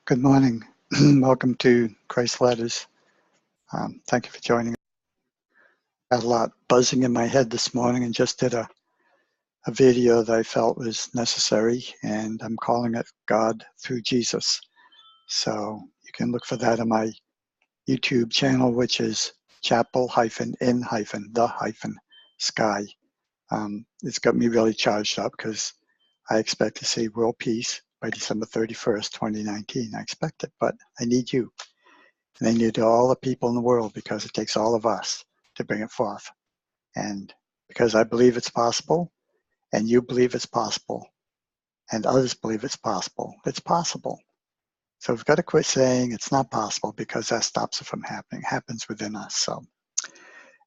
Good morning. Welcome to Christ Letters. Thank you for joining. I had a lot buzzing in my head this morning and just did a video that I felt was necessary, and I'm calling it God Through Jesus. So you can look for that on my YouTube channel, which is chapel-in-the-sky. It's got me really charged up because I expect to see world peace by December 31st, 2019. I expect it, but I need you. And I need all the people in the world because it takes all of us to bring it forth. And because I believe it's possible, and you believe it's possible, and others believe it's possible. So we've got to quit saying it's not possible because that stops it from happening. It happens within us. So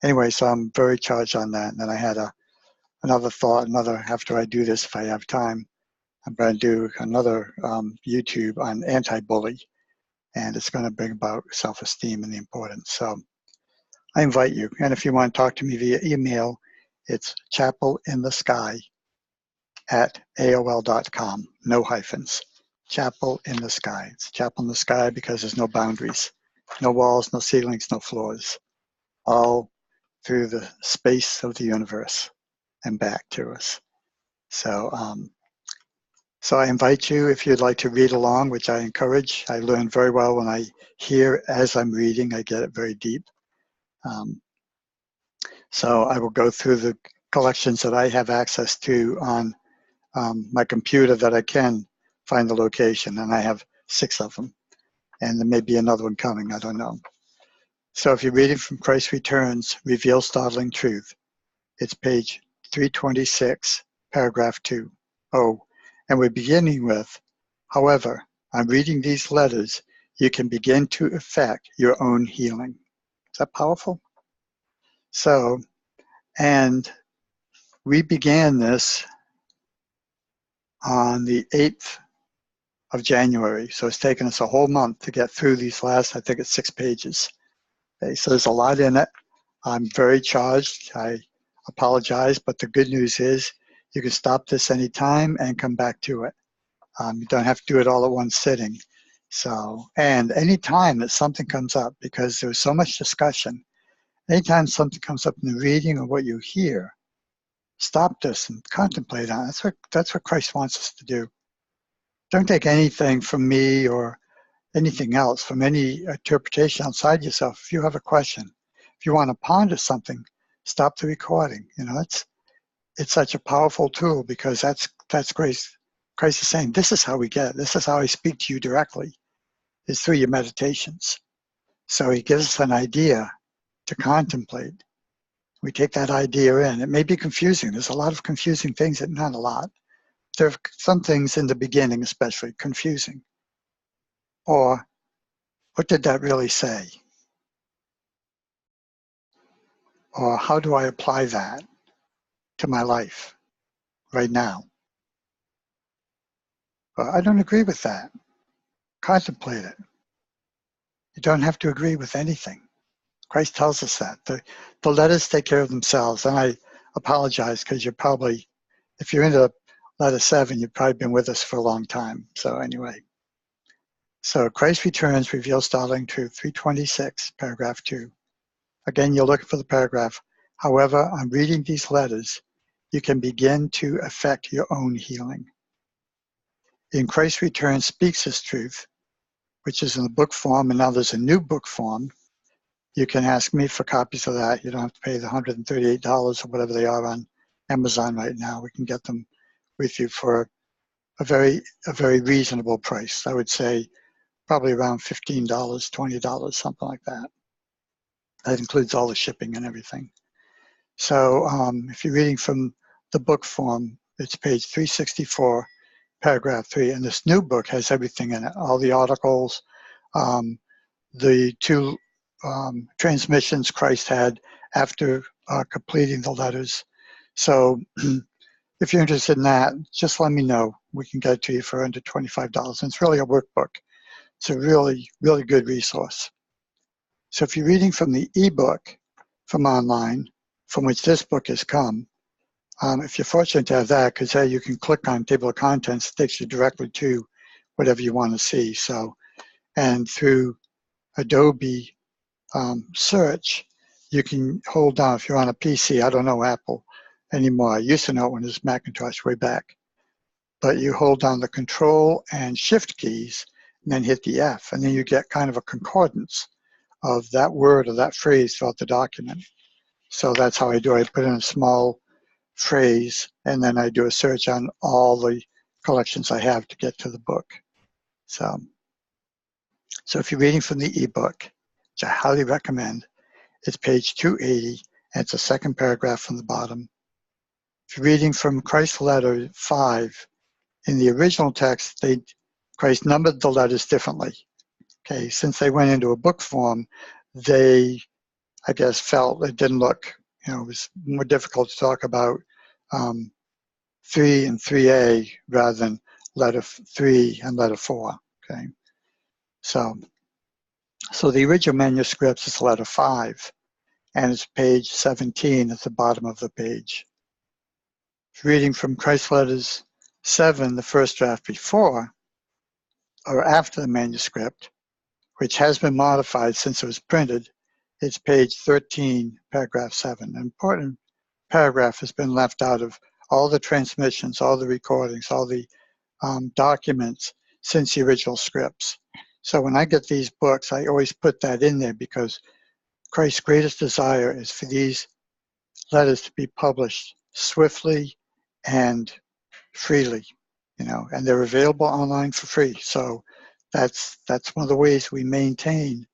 anyway, so I'm very charged on that. And then I had another thought, after I do this, if I have time, I'm going to do another YouTube on anti-bully. And it's going to bring about self-esteem and the importance. So I invite you. And if you want to talk to me via email, it's chapelinthesky@aol.com. No hyphens. Chapel in the sky. It's chapel in the sky because there's no boundaries, no walls, no ceilings, no floors. All through the space of the universe and back to us. So, so I invite you, if you'd like to read along, which I encourage. I learn very well when I hear as I'm reading. I get it very deep. So I will go through the collections that I have access to on my computer that I can find the location, and I have 6 of them. And there may be another one coming, I don't know. So if you're reading from Christ Returns, Reveal Startling Truth, it's page 326, paragraph 2. Oh, and we're beginning with, however, on reading these letters, you can begin to effect your own healing. Is that powerful? So, and we began this on the 8th of January. So it's taken us a whole month to get through these last, I think it's 6 pages. Okay, so there's a lot in it. I'm very charged. I apologize, but the good news is you can stop this anytime and come back to it. You don't have to do it all at one sitting. So, and anytime that something comes up, because there's so much discussion, anytime something comes up in the reading or what you hear, stop this and contemplate on it. That's what Christ wants us to do. Don't take anything from me or anything else, from any interpretation outside yourself. If you have a question, if you want to ponder something, stop the recording. You know, it's such a powerful tool because that's grace. Christ is saying, this is how we get it. This is how I speak to you directly, is through your meditations. So he gives us an idea to contemplate. We take that idea in. It may be confusing. There's a lot of confusing things, not a lot. There are some things in the beginning especially confusing. Or, what did that really say? Or how do I apply that to my life right now? I don't agree with that. Contemplate it. You don't have to agree with anything. Christ tells us that. The letters take care of themselves. And I apologize because you're probably, if you're into letter 7, you've probably been with us for a long time. So anyway. So Christ Returns, Reveal Startling Truth, 326, paragraph 2. Again, you're looking for the paragraph. However, on reading these letters, you can begin to effect your own healing. In Christ Returns Speaks His Truth, which is in the book form, and now there's a new book form. You can ask me for copies of that. You don't have to pay the $138 or whatever they are on Amazon right now. We can get them with you for a very reasonable price. I would say probably around $15, $20, something like that. That includes all the shipping and everything. So if you're reading from the book form, it's page 364, paragraph 3. And this new book has everything in it, all the articles, the 2 transmissions Christ had after completing the letters. So if you're interested in that, just let me know. We can get it to you for under $25. And it's really a workbook. It's a really, really good resource. So if you're reading from the ebook from online, from which this book has come, if you're fortunate to have that, because you can click on table of contents, it takes you directly to whatever you want to see. So And through Adobe search, you can hold down, if you're on a PC, I don't know Apple anymore. I used to know it when it was Macintosh way back. But you hold down the Control and Shift keys and then hit the F, and then you get kind of a concordance of that word or that phrase throughout the document. So that's how I do it. I put in a small phrase, and then I do a search on all the collections I have to get to the book. So if you're reading from the ebook, which I highly recommend, it's page 280, and it's the second paragraph from the bottom. If you're reading from Christ's letter 5, in the original text, Christ numbered the letters differently. Okay, since they went into a book form, they, I guess, felt it didn't look, it was more difficult to talk about 3 and 3A rather than letter 3 and letter 4. Okay, so the original manuscript is letter 5, and it's page 17 at the bottom of the page. Reading from Christ's letters 7, the first draft before or after the manuscript, which has been modified since it was printed, it's page 13, paragraph 7. An important paragraph has been left out of all the transmissions, all the recordings, all the documents since the original scripts. So when I get these books, I always put that in there because Christ's greatest desire is for these letters to be published swiftly and freely, and they're available online for free. So that's one of the ways we maintain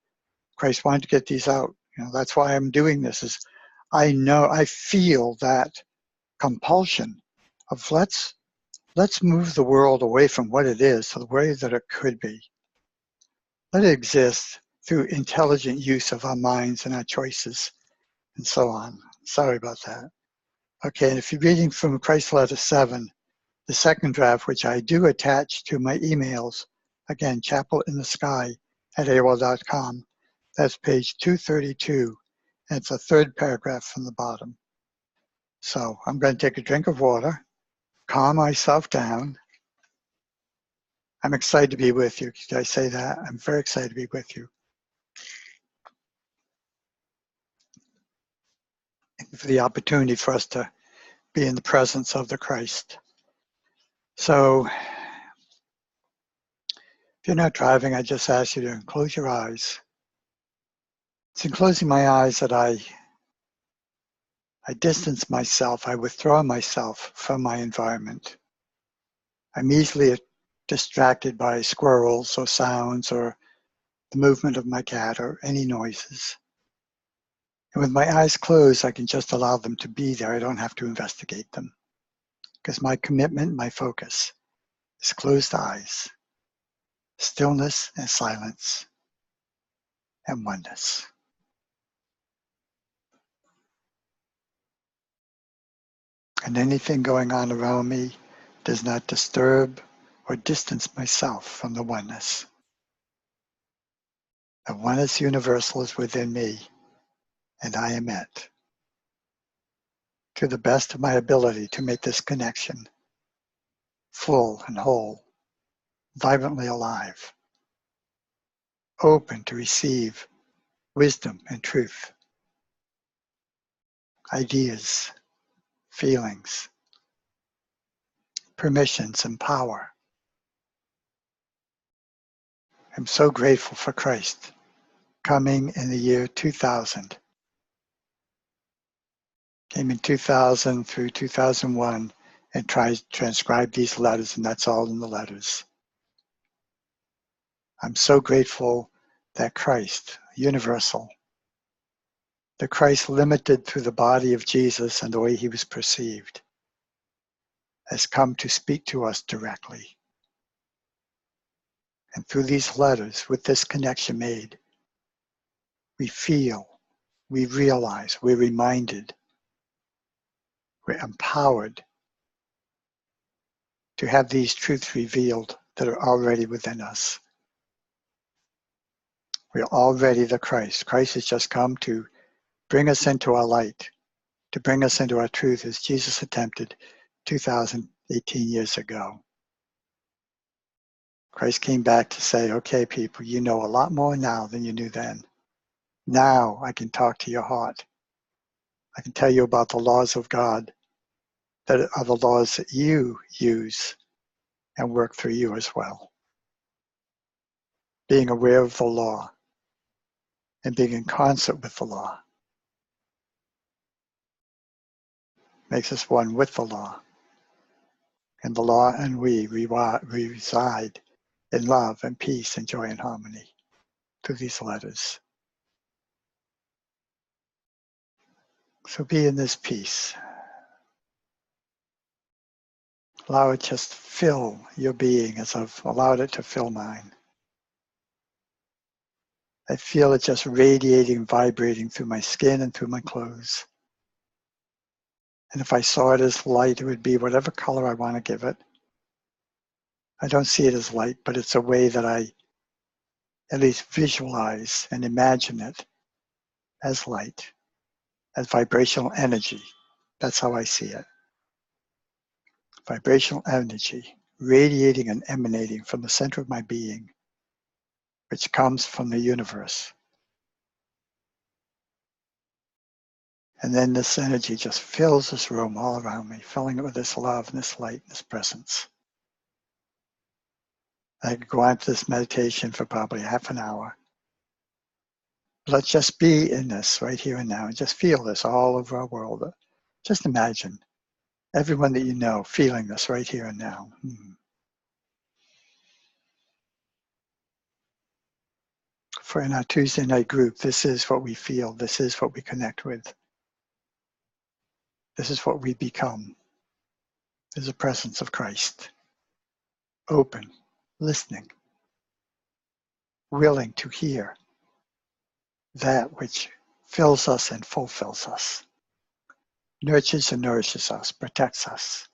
Christ wanted to get these out. That's why I'm doing this, is I feel that compulsion of let's move the world away from what it is to the way that it could be. Let it exist through intelligent use of our minds and our choices and so on. Sorry about that. Okay, and if you're reading from Christ's letter 7, the second draft, which I do attach to my emails, again, chapelinthesky@AOL.com, that's page 232, and it's the third paragraph from the bottom. So I'm going to take a drink of water, calm myself down. I'm excited to be with you. Did I say that? I'm very excited to be with you. Thank you for the opportunity for us to be in the presence of the Christ. So if you're not driving, I just ask you to close your eyes. It's in closing my eyes that I distance myself, I withdraw myself from my environment. I'm easily distracted by squirrels or sounds or the movement of my cat or any noises. And with my eyes closed, I can just allow them to be there. I don't have to investigate them because my commitment, my focus is closed eyes, stillness and silence, and oneness. And anything going on around me does not disturb or distance myself from the oneness. The oneness universal is within me, and I am it. To the best of my ability to make this connection full and whole, vibrantly alive, open to receive wisdom and truth, ideas, feelings, permissions, and power. I'm so grateful for Christ coming in the year 2000. Came in 2000 through 2001 and transcribed these letters, and that's all in the letters. I'm so grateful that Christ, universal, the Christ limited through the body of Jesus and the way he was perceived, has come to speak to us directly. And through these letters, with this connection made, we feel, we realize, we're reminded, we're empowered to have these truths revealed that are already within us. We're already the Christ. Christ has just come to bring us into our light, to bring us into our truth as Jesus attempted 2018 years ago. Christ came back to say, okay, people, you know a lot more now than you knew then. Now I can talk to your heart. I can tell you about the laws of God that are the laws that you use and work through you as well. Being aware of the law and being in concert with the law makes us one with the law. And the law and we reside in love and peace and joy and harmony through these letters. So be in this peace. Allow it just fill your being as I've allowed it to fill mine. I feel it just radiating, vibrating through my skin and through my clothes. And if I saw it as light, it would be whatever color I want to give it. I don't see it as light, but it's a way that I at least visualize and imagine it as light, as vibrational energy. That's how I see it. Vibrational energy radiating and emanating from the center of my being, which comes from the universe. And then this energy just fills this room all around me, filling it with this love and this light and this presence. I could go on to this meditation for probably half an hour. Let's just be in this right here and now and just feel this all over our world. Just imagine everyone that you know feeling this right here and now. For in our Tuesday night group, this is what we feel. This is what we connect with. This is what we become. There's a presence of Christ. Open, listening, willing to hear that which fills us and fulfills us, nurtures and nourishes us, protects us,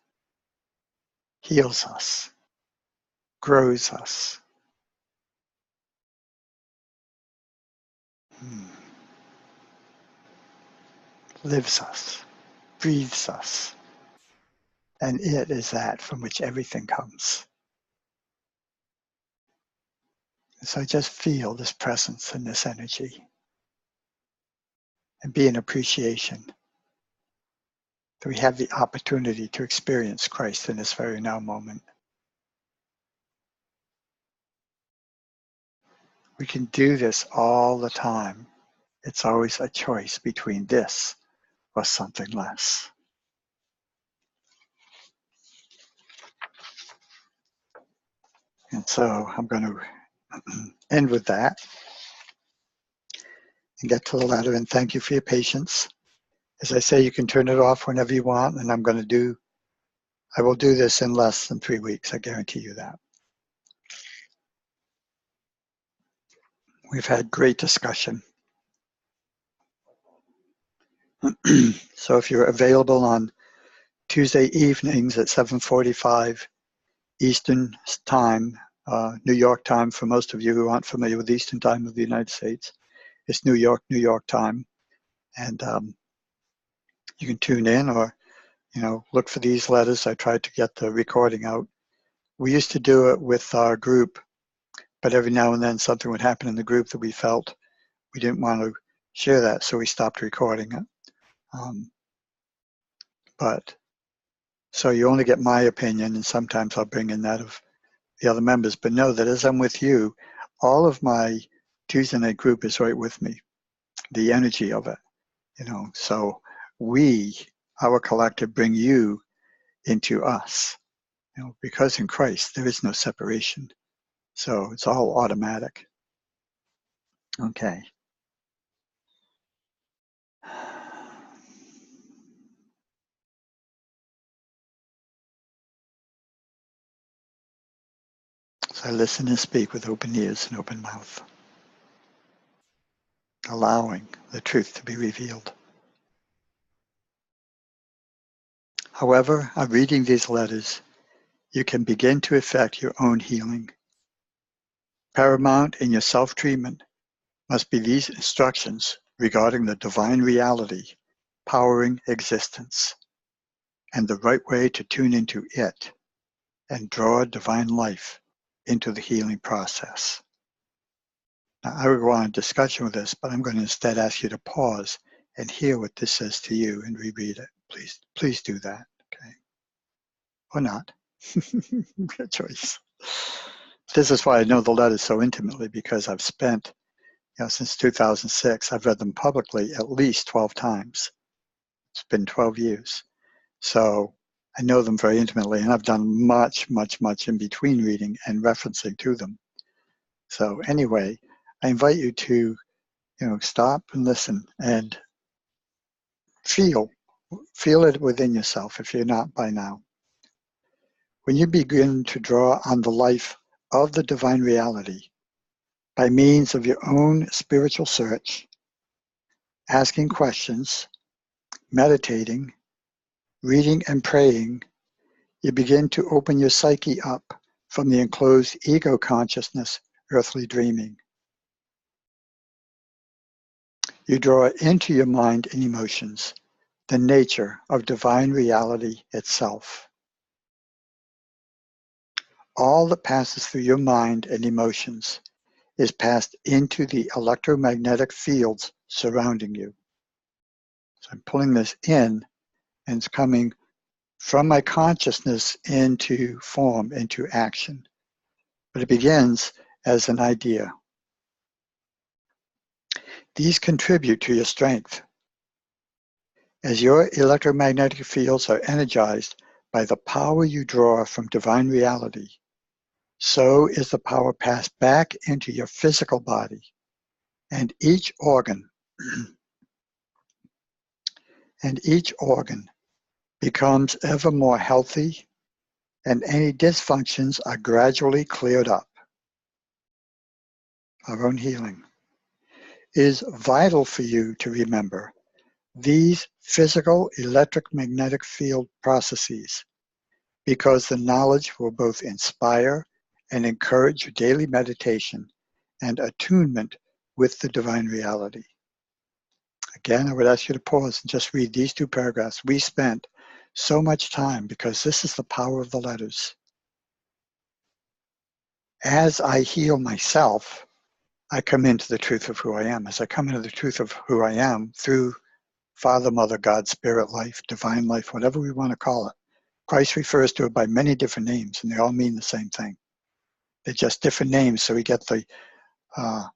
heals us, grows us. Lives us, breathes us, and it is that from which everything comes. So just feel this presence and this energy and be in appreciation that we have the opportunity to experience Christ in this very now moment. We can do this all the time. It's always a choice between this or something less. And so I'm going to end with that and get to the letter, and thank you for your patience. As I say, you can turn it off whenever you want, and I will do this in less than 3 weeks, I guarantee you that. We've had great discussion. So if you're available on Tuesday evenings at 7:45 Eastern Time, New York time for most of you who aren't familiar with Eastern Time of the United States, it's New York time, and you can tune in or look for these letters. I tried to get the recording out. We used to do it with our group, but every now and then something would happen in the group that we felt we didn't want to share that, so we stopped recording it. So you only get my opinion, and sometimes I'll bring in that of the other members. But know that as I'm with you, all of my Tuesday night group is right with me. The energy of it, So we, our collective, bring you into us. Because in Christ there is no separation. So it's all automatic. Okay. So I listen and speak with open ears and open mouth, allowing the truth to be revealed. However, on reading these letters, you can begin to effect your own healing. Paramount in your self-treatment must be these instructions regarding the divine reality powering existence and the right way to tune into it and draw divine life into the healing process. Now, I would go on a discussion with this, but I'm going to instead ask you to pause and hear what this says to you and reread it. Please do that, okay? Or not. Your choice. This is why I know the letters so intimately, because I've spent, since 2006, I've read them publicly at least 12 times. It's been 12 years. So I know them very intimately, and I've done much, much, much in between reading and referencing to them. So anyway, I invite you to, stop and listen and feel it within yourself if you're not by now. When you begin to draw on the life of the divine reality by means of your own spiritual search, asking questions, meditating, reading and praying, you begin to open your psyche up from the enclosed ego consciousness, earthly dreaming. You draw into your mind and emotions the nature of divine reality itself. All that passes through your mind and emotions is passed into the electromagnetic fields surrounding you. So I'm pulling this in, and it's coming from my consciousness into form, into action. But it begins as an idea. These contribute to your strength. As your electromagnetic fields are energized by the power you draw from divine reality, so is the power passed back into your physical body, and each organ becomes ever more healthy, and any dysfunctions are gradually cleared up. Our own healing. It is vital for you to remember these physical electromagnetic field processes, because the knowledge will both inspire and encourage your daily meditation and attunement with the divine reality. Again, I would ask you to pause and just read these two paragraphs. We spent so much time because this is the power of the letters. As I heal myself, I come into the truth of who I am. As I come into the truth of who I am through Father, Mother, God, Spirit, life, divine life, whatever we want to call it. Christ refers to it by many different names, and they all mean the same thing. They're just different names, so we get the a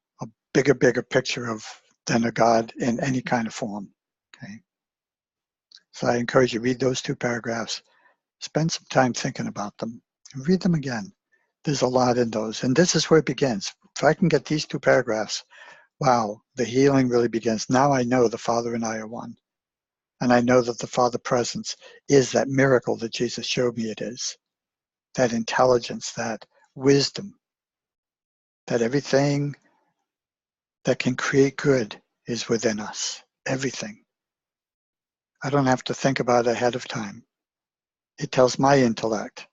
bigger picture of than a God in any kind of form. Okay. So I encourage you to read those two paragraphs. Spend some time thinking about them, and read them again. There's a lot in those, and this is where it begins. If I can get these two paragraphs, wow, the healing really begins. Now I know the Father and I are one. And I know that the Father presence is that miracle that Jesus showed me it is. That intelligence, that wisdom, that everything that can create good is within us. Everything. I don't have to think about it ahead of time. It tells my intellect,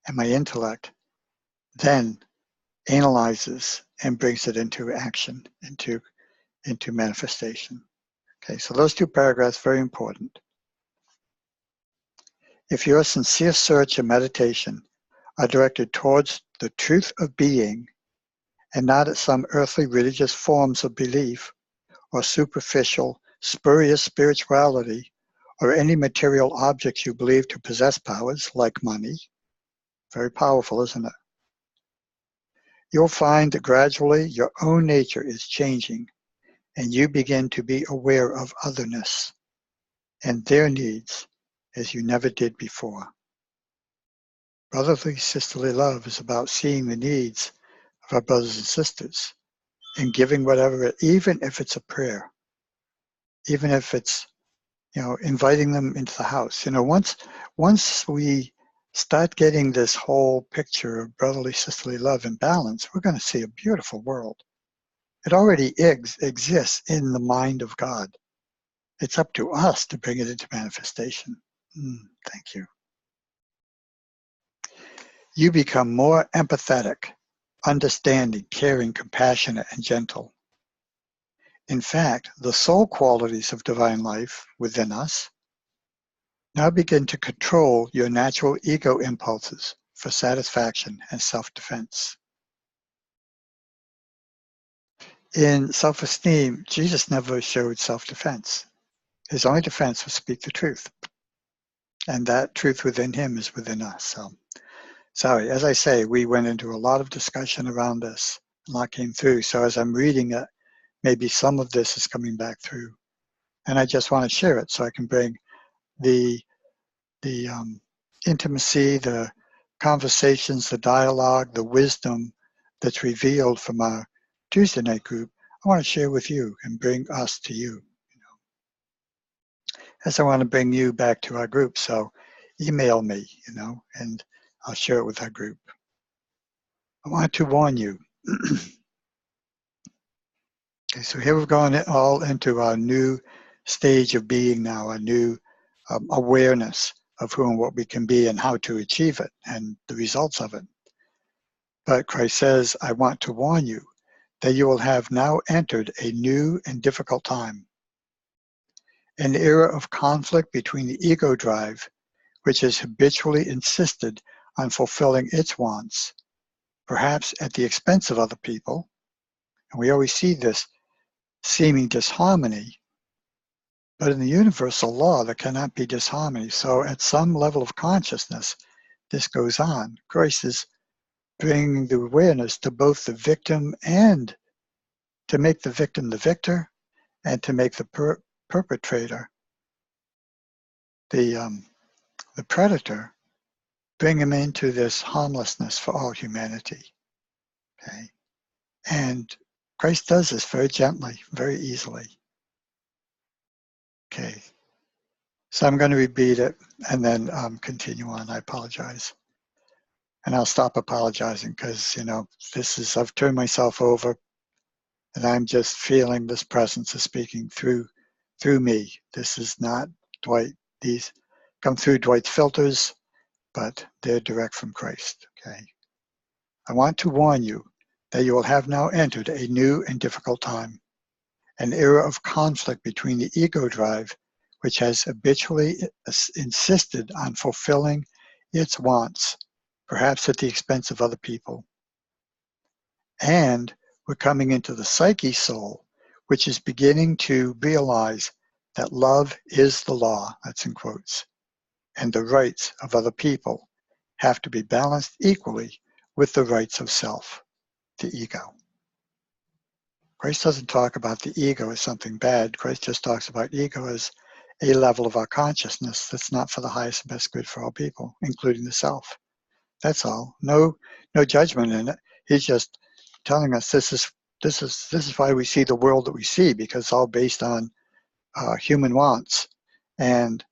and my intellect then analyzes and brings it into action, into manifestation. Okay, so those two paragraphs, very important. If your sincere search and meditation are directed towards the truth of being and not at some earthly religious forms of belief or superficial, spurious spirituality or any material objects you believe to possess powers like money, very powerful, isn't it? You'll find that gradually your own nature is changing and you begin to be aware of otherness and their needs as you never did before. Brotherly, sisterly love is about seeing the needs of our brothers and sisters and giving whatever, even if it's a prayer, even if it's, inviting them into the house. Once we start getting this whole picture of brotherly, sisterly love in balance, we're going to see a beautiful world. It already exists in the mind of God. It's up to us to bring it into manifestation. Thank you. You become more empathetic, understanding, caring, compassionate, and gentle. In fact, the soul qualities of divine life within us now begin to control your natural ego impulses for satisfaction and self-defense. In self-esteem, Jesus never showed self-defense. His only defense was speak the truth. And that truth within him is within us. So, sorry, as I say, we went into a lot of discussion around this. A lot came through. So as I'm reading it, maybe some of this is coming back through. And I just want to share it so I can bring the intimacy, the conversations, the dialogue, the wisdom that's revealed from our Tuesday night group. I want to share with you and bring us to you. As I want to bring you back to our group. So email me, and I'll share it with our group. I want to warn you. Okay, so here we're going all into our new stage of being now, a new awareness of who and what we can be and how to achieve it and the results of it. But Christ says, I want to warn you that you will have now entered a new and difficult time, an era of conflict between the ego drive, which has habitually insisted on fulfilling its wants, perhaps at the expense of other people. And we always see this seeming disharmony, but in the universal law, there cannot be disharmony. So at some level of consciousness, this goes on. Christ is bringing the awareness to both the victim and to make the victim the victor and to make the perpetrator the predator, bring him into this harmlessness for all humanity. Okay, and Christ does this very gently, very easily. Okay, so I'm going to repeat it and then continue on. I apologize, and I'll stop apologizing because I've turned myself over, and I'm just feeling this presence is speaking through me. This is not Dwight. These come through Dwight's filters, but they're direct from Christ. Okay. I want to warn you that you will have now entered a new and difficult time, an era of conflict between the ego drive, which has habitually insisted on fulfilling its wants, perhaps at the expense of other people. And we're coming into the psyche soul, which is beginning to realize that love is the law, that's in quotes, and the rights of other people have to be balanced equally with the rights of self, the ego. Christ doesn't talk about the ego as something bad. Christ just talks about ego as a level of our consciousness that's not for the highest and best good for all people, including the self. That's all. No judgment in it. He's just telling us this is why we see the world that we see, because it's all based on human wants and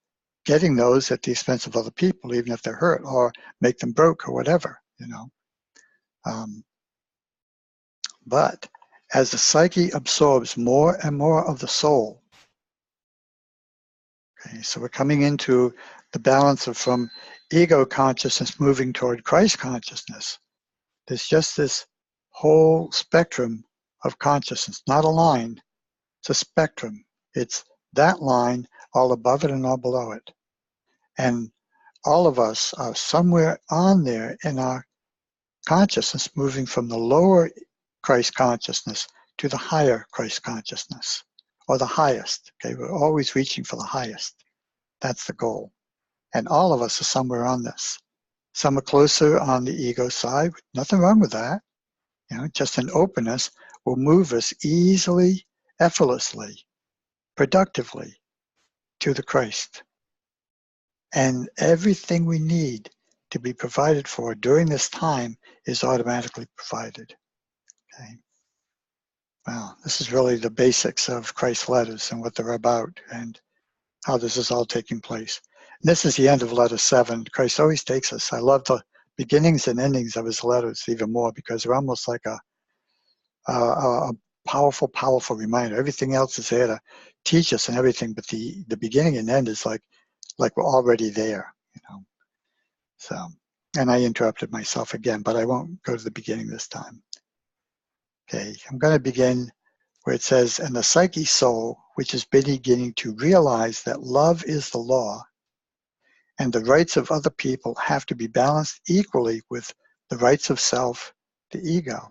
getting those at the expense of other people, even if they're hurt or make them broke or whatever, But as the psyche absorbs more and more of the soul, okay, so we're coming into the balance of from ego consciousness moving toward Christ consciousness. There's just this whole spectrum of consciousness, not a line, it's a spectrum. It's that line, all above it and all below it. And all of us are somewhere on there in our consciousness, moving from the lower Christ consciousness to the higher Christ consciousness, or the highest. Okay, we're always reaching for the highest. That's the goal. And all of us are somewhere on this. Some are closer on the ego side. Nothing wrong with that. Just an openness will move us easily, effortlessly, productively to the Christ. And everything we need to be provided for during this time is automatically provided. Okay. Wow, this is really the basics of Christ's letters and what they're about and how this is all taking place. And this is the end of letter 7. Christ always takes us. I love the beginnings and endings of his letters even more because they're almost like a powerful, powerful reminder. Everything else is there to teach us and everything, but the beginning and end is like we're already there, So, and I interrupted myself again, but I won't go to the beginning this time. Okay, I'm going to begin where it says, and the psyche soul, which is beginning to realize that love is the law, and the rights of other people have to be balanced equally with the rights of self, the ego.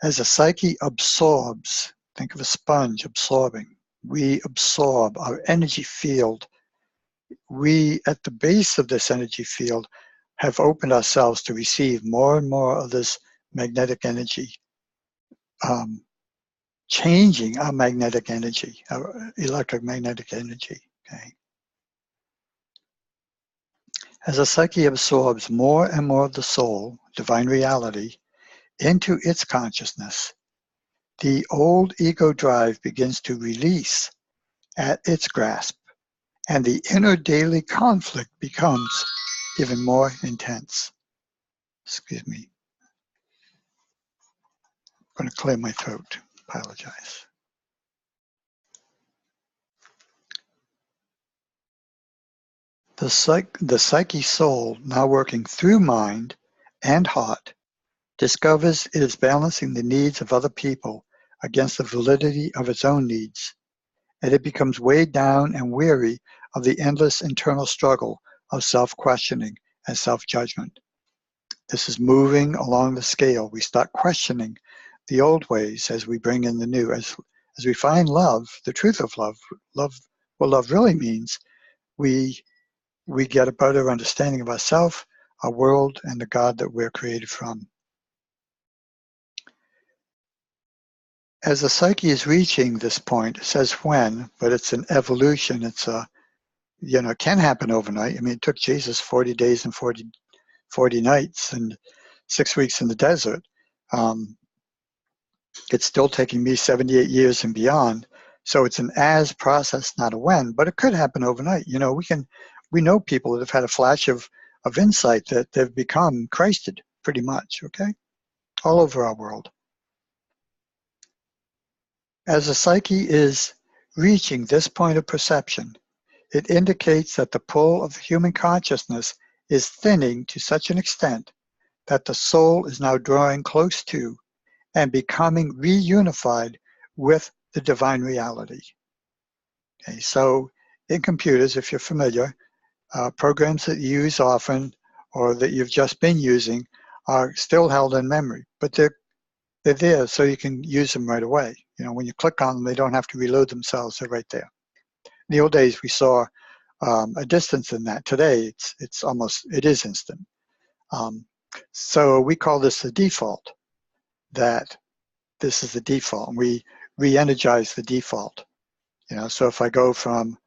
As the psyche absorbs, think of a sponge absorbing. We absorb our energy field. We, at the base of this energy field, have opened ourselves to receive more and more of this magnetic energy, changing our magnetic energy, our electromagnetic energy. Okay. As the psyche absorbs more and more of the soul, divine reality, into its consciousness, the old ego drive begins to release at its grasp, and the inner daily conflict becomes even more intense. Excuse me. I'm going to clear my throat. Apologize. The psyche soul, now working through mind and heart, discovers it is balancing the needs of other people against the validity of its own needs, and it becomes weighed down and weary of the endless internal struggle of self-questioning and self-judgment. This is moving along the scale. We start questioning the old ways as we bring in the new. As we find love, the truth of love, what love really means, we get a better understanding of ourselves, our world, and the God that we're created from. As the psyche is reaching this point, it says when, but it's an evolution. It's it can happen overnight. I mean, it took Jesus 40 days and 40 nights and 6 weeks in the desert. It's still taking me 78 years and beyond. So it's an as process, not a when, but it could happen overnight. We know people that have had a flash of insight that they've become Christed pretty much, okay? All over our world. As the psyche is reaching this point of perception, it indicates that the pull of the human consciousness is thinning to such an extent that the soul is now drawing close to and becoming reunified with the divine reality. Okay, so in computers, if you're familiar, programs that you use often or that you've just been using are still held in memory, but they're there so you can use them right away. When you click on them, they don't have to reload themselves. They're right there. In the old days, we saw a distance in that. Today, it is instant. So we call this the default, that this is the default, and we re-energize the default. So if I go from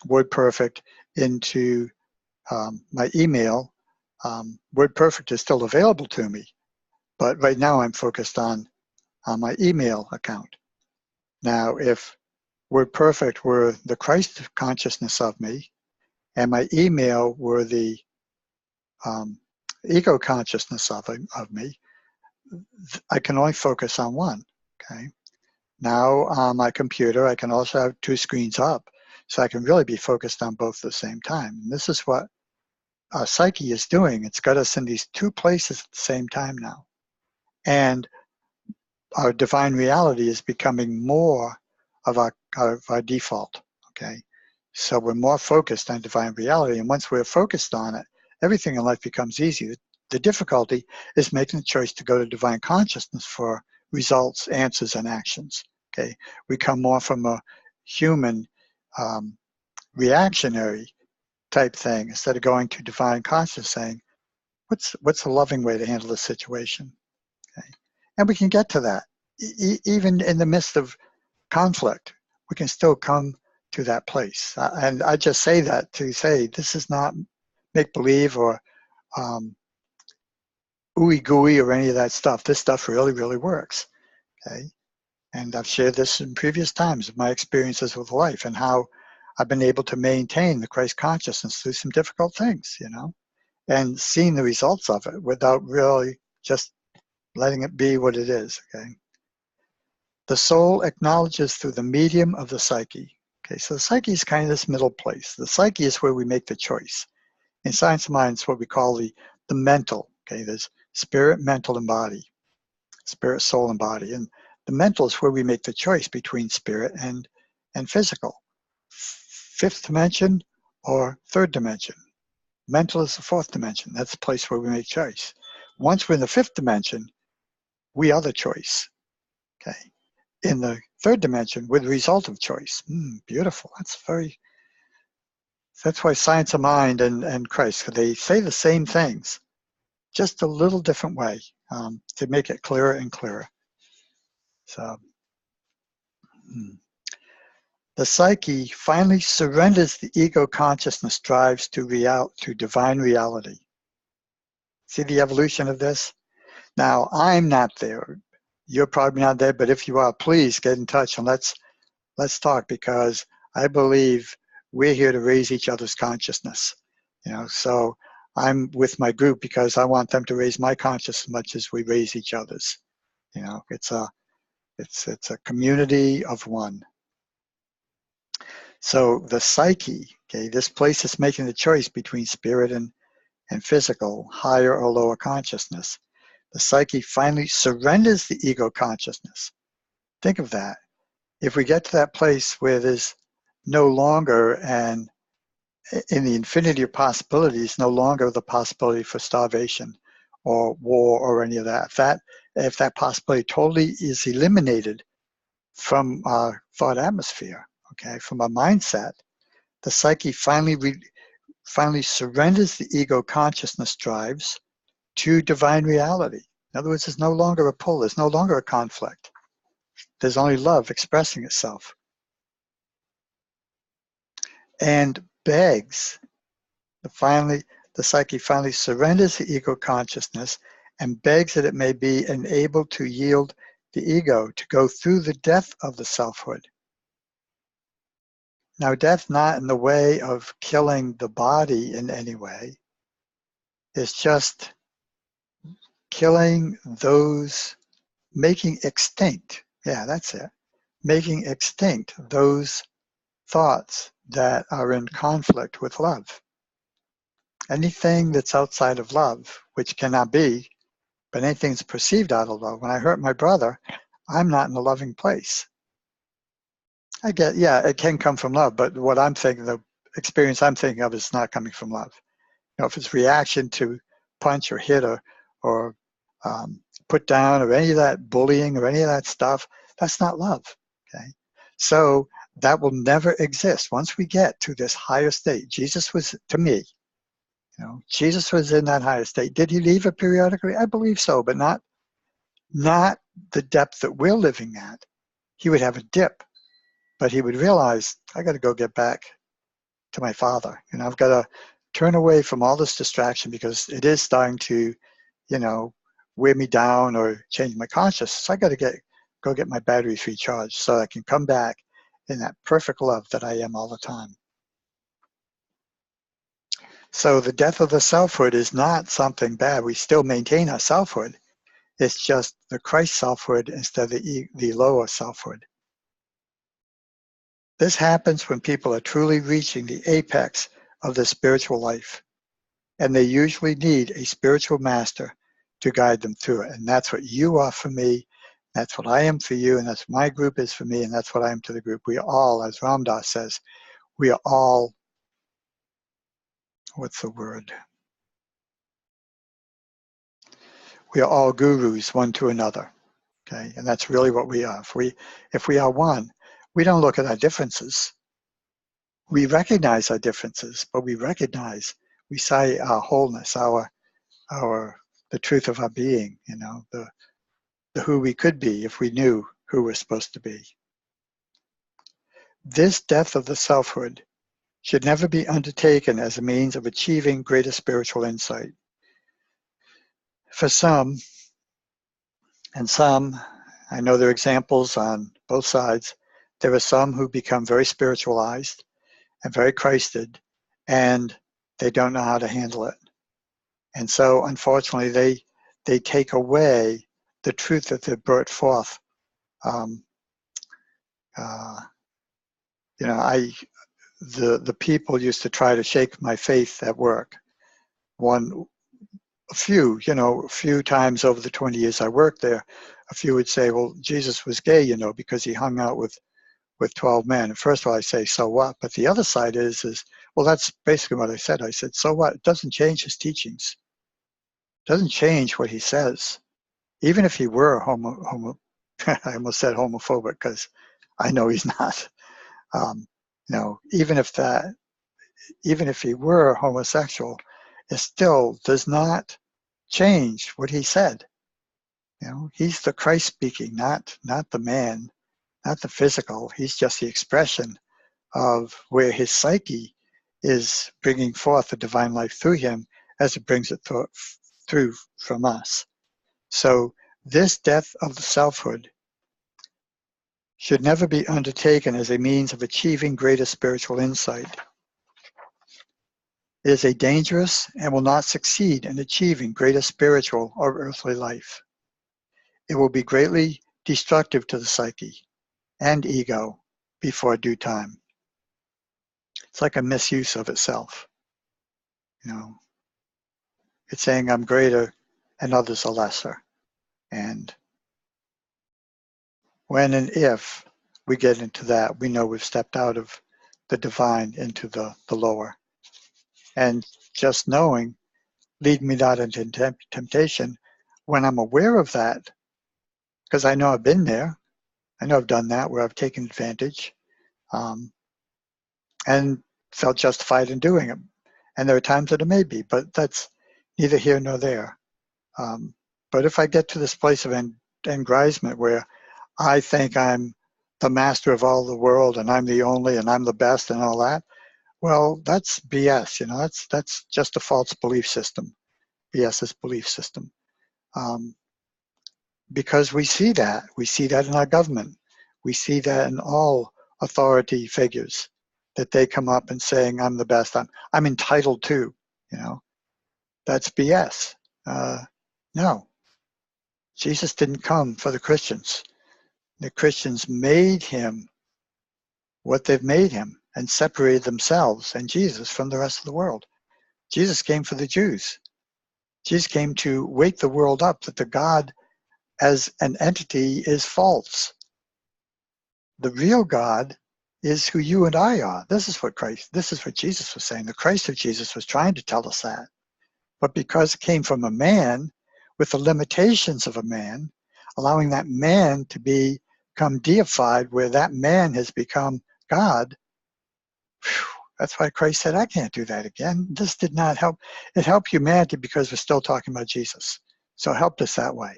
WordPerfect into my email, WordPerfect is still available to me, but right now I'm focused on my email account. Now, if WordPerfect were the Christ consciousness of me, and my email were the ego consciousness of me, I can only focus on one, okay? Now on my computer, I can also have two screens up, so I can really be focused on both at the same time. And this is what our psyche is doing. It's got us in these two places at the same time now. And our divine reality is becoming more of our default, okay? So we're more focused on divine reality, and once we're focused on it, everything in life becomes easy. The difficulty is making the choice to go to divine consciousness for results, answers, and actions, okay? We come more from a human reactionary type thing instead of going to divine consciousness saying, what's a loving way to handle this situation, okay? And we can get to that. Even in the midst of conflict, we can still come to that place. And I just say that to say this is not make-believe or ooey gooey or any of that stuff. This stuff really, really works, okay? And I've shared this in previous times of my experiences with life and how I've been able to maintain the Christ consciousness through some difficult things, and seeing the results of it without really just letting it be what it is, okay? The soul acknowledges through the medium of the psyche. Okay, so the psyche is kind of this middle place. The psyche is where we make the choice. In science of mind, it's what we call the mental. Okay, there's spirit, mental, and body. Spirit, soul, and body. And the mental is where we make the choice between spirit and physical. Fifth dimension or third dimension. Mental is the fourth dimension. That's the place where we make choice. Once we're in the fifth dimension, we are the choice. Okay. In the third dimension, we're the result of choice. Beautiful. That's why science of mind and Christ, they say the same things, just a little different way, to make it clearer and clearer. So, the psyche finally surrenders the ego consciousness drives to divine reality. See the evolution of this? Now, I'm not there. You're probably not there, but if you are, please get in touch and let's talk, because I believe we're here to raise each other's consciousness. So I'm with my group because I want them to raise my consciousness as much as we raise each other's. It's a community of one. So the psyche, okay, this place is making the choice between spirit and physical, higher or lower consciousness. The psyche finally surrenders the ego consciousness. Think of that. If we get to that place where there's no longer, and in the infinity of possibilities, no longer the possibility for starvation or war or any of that. If that possibility totally is eliminated from our thought atmosphere, okay, from our mindset, the psyche finally surrenders the ego consciousness drives to divine reality. In other words, there's no longer a pull, there's no longer a conflict. There's only love expressing itself. And begs, the psyche finally surrenders the ego consciousness and begs that it may be enabled to yield the ego to go through the death of the selfhood. Now, death not in the way of killing the body in any way. It's just killing those, making extinct, yeah, that's it, making extinct those thoughts that are in conflict with love. Anything that's outside of love, which cannot be, but anything that's perceived out of love. When I hurt my brother, I'm not in a loving place. It can come from love, but what I'm thinking, the experience I'm thinking of is not coming from love. If it's reaction to punch or hit or put down or any of that bullying or any of that stuff, that's not love, okay? So that will never exist. Once we get to this higher state, Jesus was, to me, Jesus was in that higher state. Did he leave it periodically? I believe so, but not the depth that we're living at. He would have a dip, but he would realize, I got to go get back to my Father. I've got to turn away from all this distraction because it is starting to, wear me down or change my consciousness. So I got to go get my batteries recharged so I can come back in that perfect love that I am all the time. So the death of the selfhood is not something bad. We still maintain our selfhood. It's just the Christ selfhood instead of the lower selfhood. This happens when people are truly reaching the apex of their spiritual life, and they usually need a spiritual master to guide them through it. And that's what you are for me, that's what I am for you, and that's what my group is for me, and that's what I am to the group. We are all, as Ram Dass says, we are all, what's the word? We are all gurus one to another, okay? And that's really what we are. If we are one, we don't look at our differences. We recognize our differences, but we say our wholeness, the truth of our being, the who we could be if we knew who we're supposed to be. This death of the selfhood should never be undertaken as a means of achieving greater spiritual insight. For some, I know there are examples on both sides, there are some who become very spiritualized and very Christed, and they don't know how to handle it. And so, unfortunately, they take away the truth that they brought forth. The people used to try to shake my faith at work. A few times over the 20 years I worked there, a few would say, well, Jesus was gay, because he hung out with 12 men. And first of all, I say, so what? But the other side is, well, that's basically what I said. I said, so what? It doesn't change his teachings. It doesn't change what he says. even if he were I almost said homophobic because I know he's not. Even if he were homosexual, it still does not change what he said. He's the Christ speaking, not the man, not the physical. He's just the expression of where his psyche is bringing forth the divine life through him as it brings it through from us. So this death of the selfhood should never be undertaken as a means of achieving greater spiritual insight. It is a dangerous and will not succeed in achieving greater spiritual or earthly life. It will be greatly destructive to the psyche and ego before due time. It's like a misuse of itself. It's saying I'm greater and others are lesser. And when and if we get into that, we know we've stepped out of the divine into the lower. And just knowing, lead me not into temptation, when I'm aware of that, because I know I've been there, I know I've done that where I've taken advantage and felt justified in doing it. And there are times that it may be, but that's neither here nor there. But if I get to this place of engrisement where I think I'm the master of all the world and I'm the only and I'm the best and all that, well, that's BS. That's just a false belief system. BS is belief system. Because we see that in our government. We see that in all authority figures, that they come up and saying, I'm the best, I'm entitled to, that's BS. No, Jesus didn't come for the Christians. The Christians made him what they've made him and separated themselves and Jesus from the rest of the world. Jesus came for the Jews. Jesus came to wake the world up that the God as an entity is false. The real God is who you and I are. This is what Jesus was saying. The Christ of Jesus was trying to tell us that. But because it came from a man with the limitations of a man, allowing that man to become deified where that man has become God, that's why Christ said, I can't do that again. This did not help. It helped humanity because we're still talking about Jesus. So it helped us that way.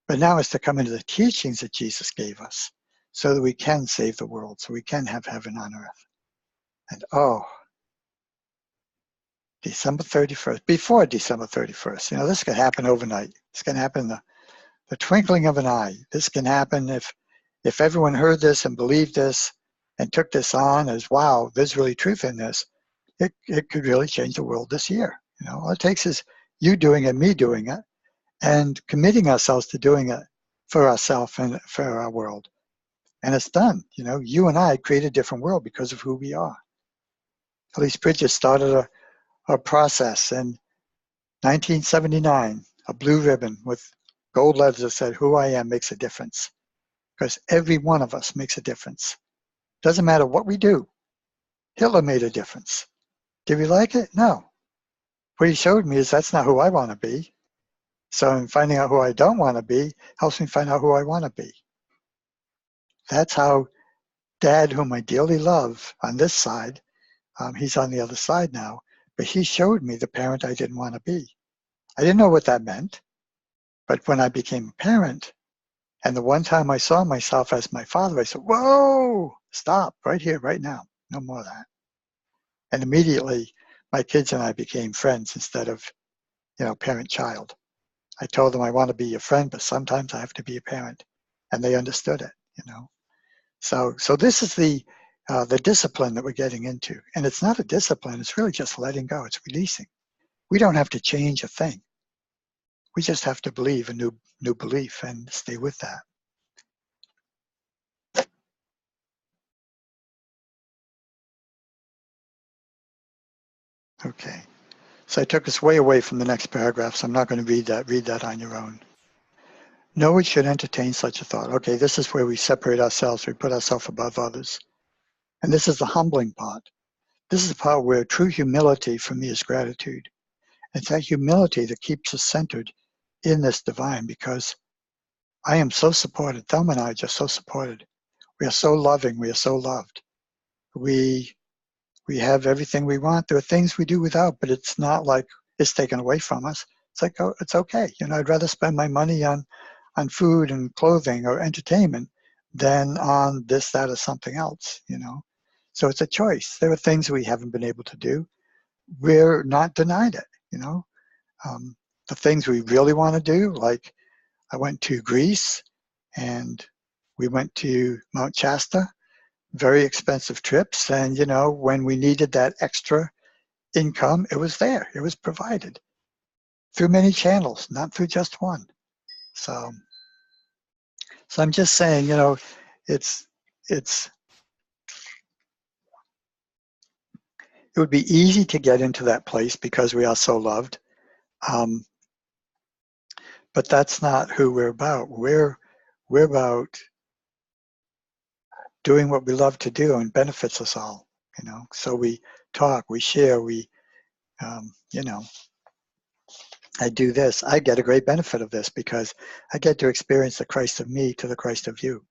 But now it's to come into the teachings that Jesus gave us so that we can save the world, so we can have heaven on earth. And December 31st, before December 31st, this could happen overnight. This can happen in the twinkling of an eye. This can happen if everyone heard this and believed this and took this on as, wow, there's really truth in this. It could really change the world this year. All it takes is you doing it, me doing it, and committing ourselves to doing it for ourselves and for our world. And it's done. You and I create a different world because of who we are. Elise Bridges started a process in 1979, a blue ribbon with gold letters that said, who I am makes a difference. Because every one of us makes a difference. Doesn't matter what we do. Hitler made a difference. Did we like it? No. What he showed me is that's not who I want to be. So in finding out who I don't want to be helps me find out who I want to be. That's how Dad, whom I dearly love on this side, he's on the other side now, but he showed me the parent I didn't want to be. I didn't know what that meant, but when I became a parent, and the one time I saw myself as my father, I said, whoa, stop, right here, right now, no more of that. And immediately, my kids and I became friends instead of, parent-child. I told them I want to be your friend, but sometimes I have to be a parent, and they understood it, So this is the discipline that we're getting into. And it's not a discipline, it's really just letting go, it's releasing. We don't have to change a thing. We just have to believe a new belief and stay with that. Okay, so I took us way away from the next paragraph, so I'm not going to read that on your own. No one should entertain such a thought. Okay, this is where we separate ourselves, we put ourselves above others. And this is the humbling part. This is the part where true humility for me is gratitude. It's that humility that keeps us centered in this divine, because I am so supported. Thelma and I are just so supported. We are so loving. We are so loved. We have everything we want. There are things we do without, but it's not like it's taken away from us. It's like, oh, it's okay. I'd rather spend my money on food and clothing or entertainment than on this, that, or something else. So it's a choice. There are things we haven't been able to do. We're not denied it. The things we really want to do, like I went to Greece and we went to Mount Shasta, very expensive trips. And, when we needed that extra income, it was there. It was provided through many channels, not through just one. So I'm just saying, it's it would be easy to get into that place because we are so loved. But that's not who we're about. We're about doing what we love to do and benefits us all. So we talk, we share, I do this. I get a great benefit of this because I get to experience the Christ of me to the Christ of you.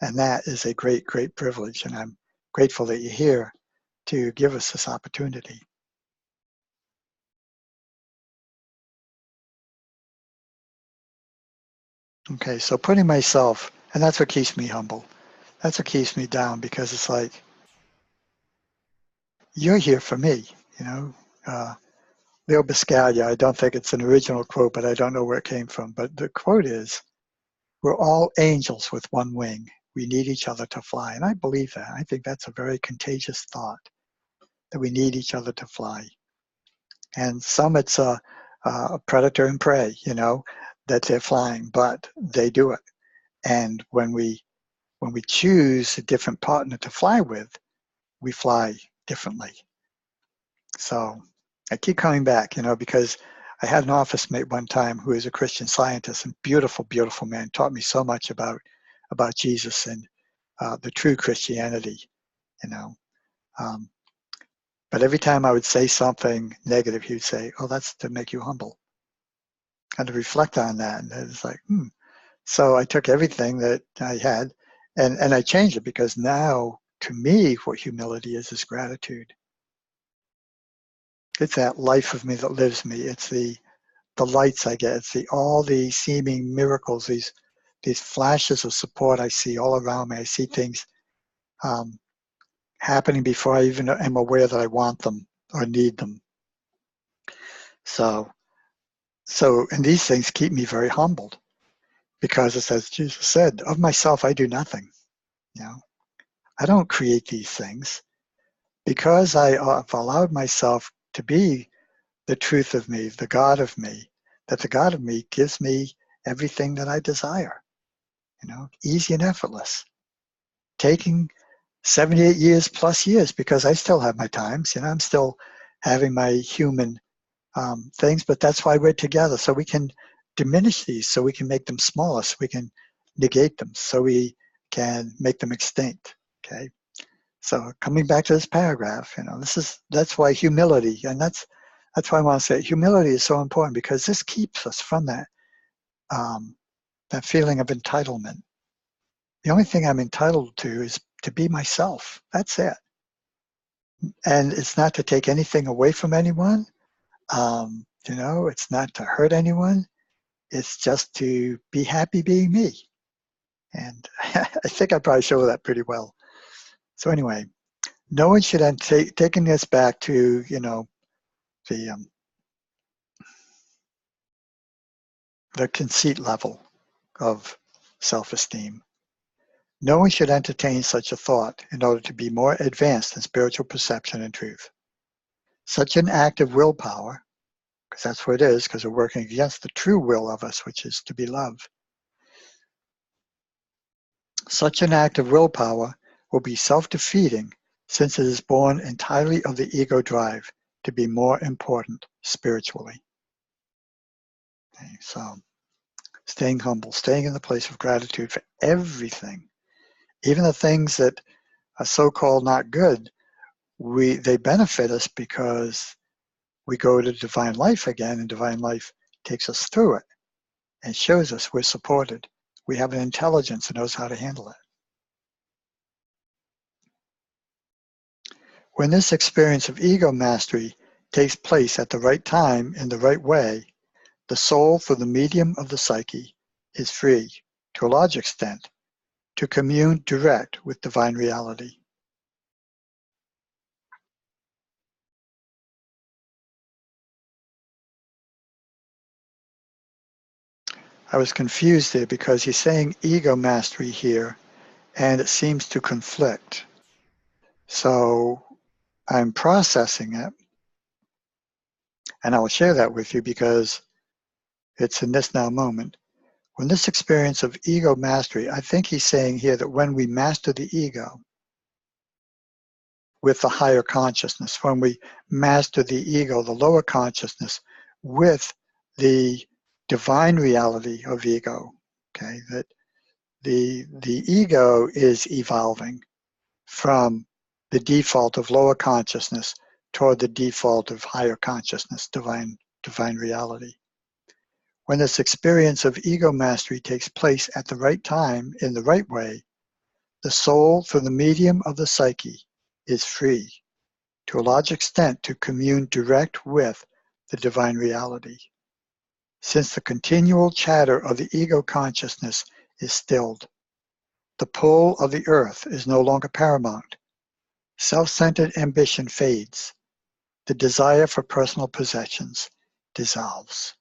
And that is a great, great privilege. And I'm grateful that you're here to give us this opportunity. Okay, so putting myself, and that's what keeps me humble. That's what keeps me down, because it's like, you're here for me, Leo Biscaglia, I don't think it's an original quote, but I don't know where it came from. But the quote is, we're all angels with one wing. We need each other to fly. And I believe that. I think that's a very contagious thought, that we need each other to fly. And some it's a predator and prey, that they're flying, but they do it. And when we choose a different partner to fly with, we fly differently. So I keep coming back, because I had an office mate one time who is a Christian Scientist, and beautiful, beautiful man, taught me so much about Jesus and the true Christianity, But every time I would say something negative, he would say, "Oh, that's to make you humble." And to reflect on that, and it's like, So I took everything that I had, and I changed it, because now, to me, what humility is gratitude. It's that life of me that lives me. It's the lights I get. It's all the seeming miracles, these flashes of support I see all around me. I see things happening before I even am aware that I want them or need them. So, and these things keep me very humbled, because it's as Jesus said, of myself I do nothing. I don't create these things, because I have allowed myself to be the truth of me, the God of me, that the God of me gives me everything that I desire, easy and effortless. Taking 78 years plus years, because I still have my times, I'm still having my human things, but that's why we're together, so we can diminish these, so we can make them smaller, so we can negate them, so we can make them extinct, okay? So coming back to this paragraph, that's why humility, and that's why I want to say humility is so important, because this keeps us from that feeling of entitlement. The only thing I'm entitled to is to be myself. That's it. And it's not to take anything away from anyone. It's not to hurt anyone. It's just to be happy being me. And I think I probably show that pretty well. So anyway, no one should taking this back to, the conceit level of self-esteem. No one should entertain such a thought in order to be more advanced in spiritual perception and truth. Such an act of willpower, because that's what it is, because we're working against the true will of us, which is to be loved. Such an act of willpower will be self-defeating, since it is born entirely of the ego drive to be more important spiritually. Okay, so staying humble, staying in the place of gratitude for everything, even the things that are so-called not good, they benefit us, because we go to divine life again, and divine life takes us through it. and shows us we're supported. We have an intelligence that knows how to handle it. When this experience of ego mastery takes place at the right time in the right way, the soul, through the medium of the psyche, is free, to a large extent, to commune direct with divine reality. I was confused there because he's saying ego mastery here, and it seems to conflict. So I'm processing it, and I will share that with you because it's in this now moment. When this experience of ego mastery, I think he's saying here that when we master the ego with the higher consciousness, when we master the ego, the lower consciousness, with the divine reality of ego, okay, that the ego is evolving from the default of lower consciousness toward the default of higher consciousness, divine reality. When this experience of ego mastery takes place at the right time, in the right way, the soul, through the medium of the psyche, is free, to a large extent, to commune direct with the divine reality. Since the continual chatter of the ego consciousness is stilled, the pull of the earth is no longer paramount. Self-centered ambition fades. The desire for personal possessions dissolves.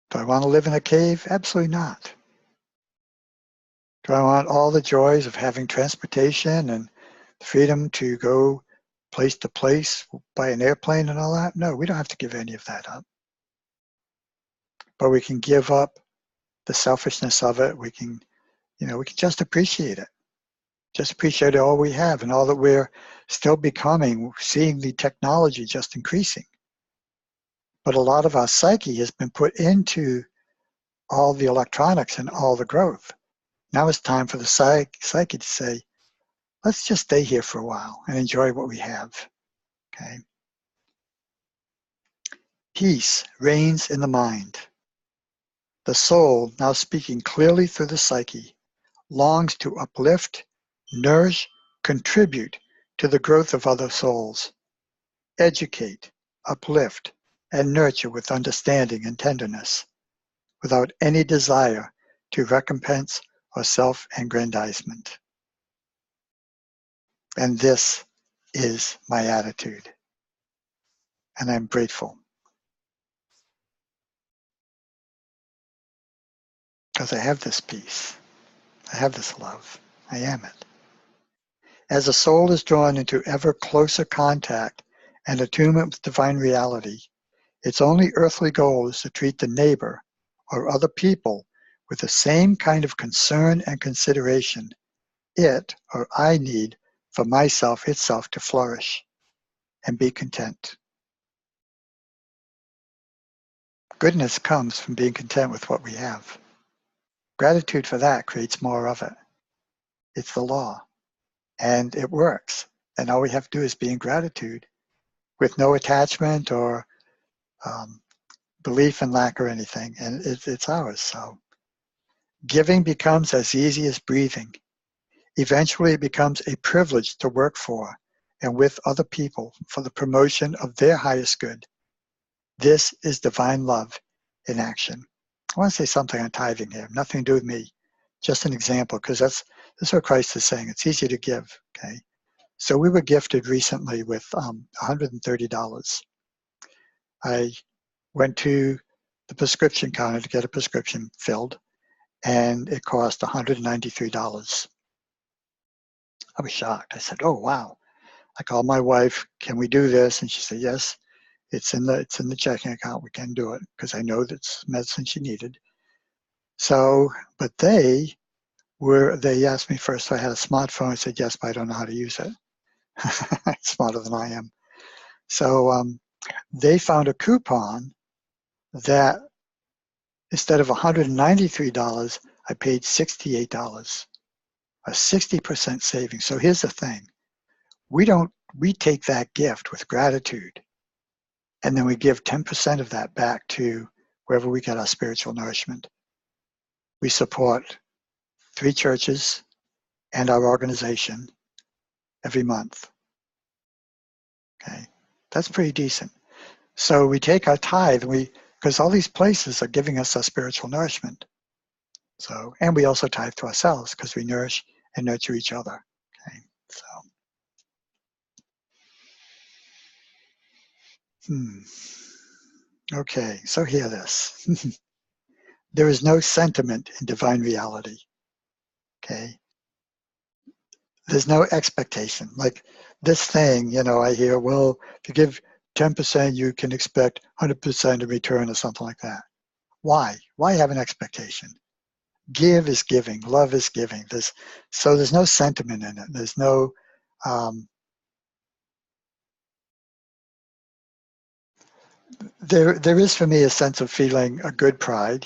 Do I want to live in a cave? Absolutely not. Do I want all the joys of having transportation and the freedom to go place to place by an airplane and all that? No, we don't have to give any of that up. But we can give up the selfishness of it. We can just appreciate it. Just appreciate all we have and all that we're still becoming, seeing the technology just increasing. But a lot of our psyche has been put into all the electronics and all the growth. Now it's time for the psyche to say, let's just stay here for a while and enjoy what we have, okay? Peace reigns in the mind. The soul, now speaking clearly through the psyche, longs to uplift, nourish, contribute to the growth of other souls, educate, uplift, and nurture with understanding and tenderness, without any desire to recompense or self-aggrandizement. And this is my attitude. And I'm grateful. Because I have this peace. I have this love. I am it. As the soul is drawn into ever closer contact and attunement with divine reality, its only earthly goal is to treat the neighbor or other people with the same kind of concern and consideration it or I need for myself, itself, to flourish and be content. Goodness comes from being content with what we have. Gratitude for that creates more of it. It's the law, and it works. And all we have to do is be in gratitude with no attachment or belief in lack or anything, and it's ours. So giving becomes as easy as breathing. Eventually, it becomes a privilege to work for and with other people for the promotion of their highest good. This is divine love in action. I want to say something on tithing here, nothing to do with me, just an example, because that's what Christ is saying. It's easy to give, okay? So we were gifted recently with $130. I went to the prescription counter to get a prescription filled, and it cost $193. I was shocked. I said, oh, wow. I called my wife, can we do this? And she said, yes, it's in the checking account. We can do it because I know that's medicine she needed. So, but they asked me first if I had a smartphone. I said, yes, but I don't know how to use it. Smarter than I am. So they found a coupon that instead of $193, I paid $68, a 60% savings. So here's the thing. We take that gift with gratitude, and then we give 10% of that back to wherever we get our spiritual nourishment. We support 3 churches and our organization every month. Okay, that's pretty decent. So we take our tithe, because all these places are giving us our spiritual nourishment. So, and we also tithe to ourselves because we nourish and nurture each other. Okay, so. Okay, so hear this. There is no sentiment in divine reality. Okay, there's no expectation. Like this thing, I hear, well, if you give 10%, you can expect 100% in return or something like that. Why? Why have an expectation? Give is giving. Love is giving. There's no sentiment in it. There's no there is for me a sense of feeling a good pride,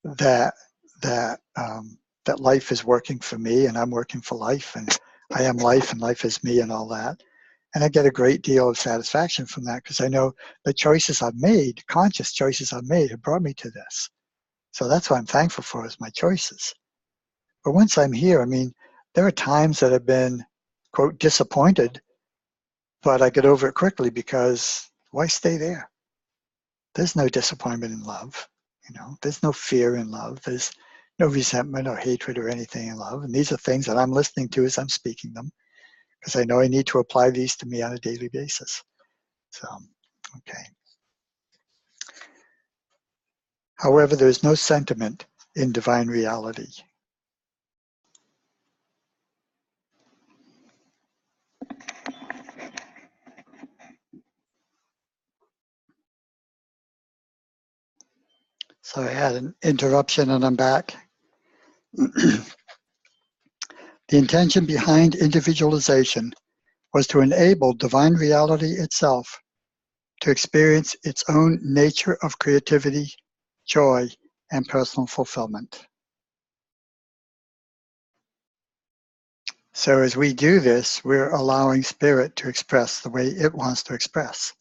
that that life is working for me and I'm working for life and I am life and life is me and all that. And I get a great deal of satisfaction from that because I know the choices I've made, conscious choices I've made, have brought me to this. So that's what I'm thankful for, is my choices. But once I'm here, there are times that I've been, quote, disappointed, but I get over it quickly because why stay there? There's no disappointment in love. There's no fear in love. There's no resentment or hatred or anything in love. And these are things that I'm listening to as I'm speaking them, because I know I need to apply these to me on a daily basis. So, okay. However, there's no sentiment in divine reality. So I had an interruption and I'm back. The intention behind individualization was to enable divine reality itself to experience its own nature of creativity, joy, and personal fulfillment. So as we do this, we're allowing Spirit to express the way it wants to express.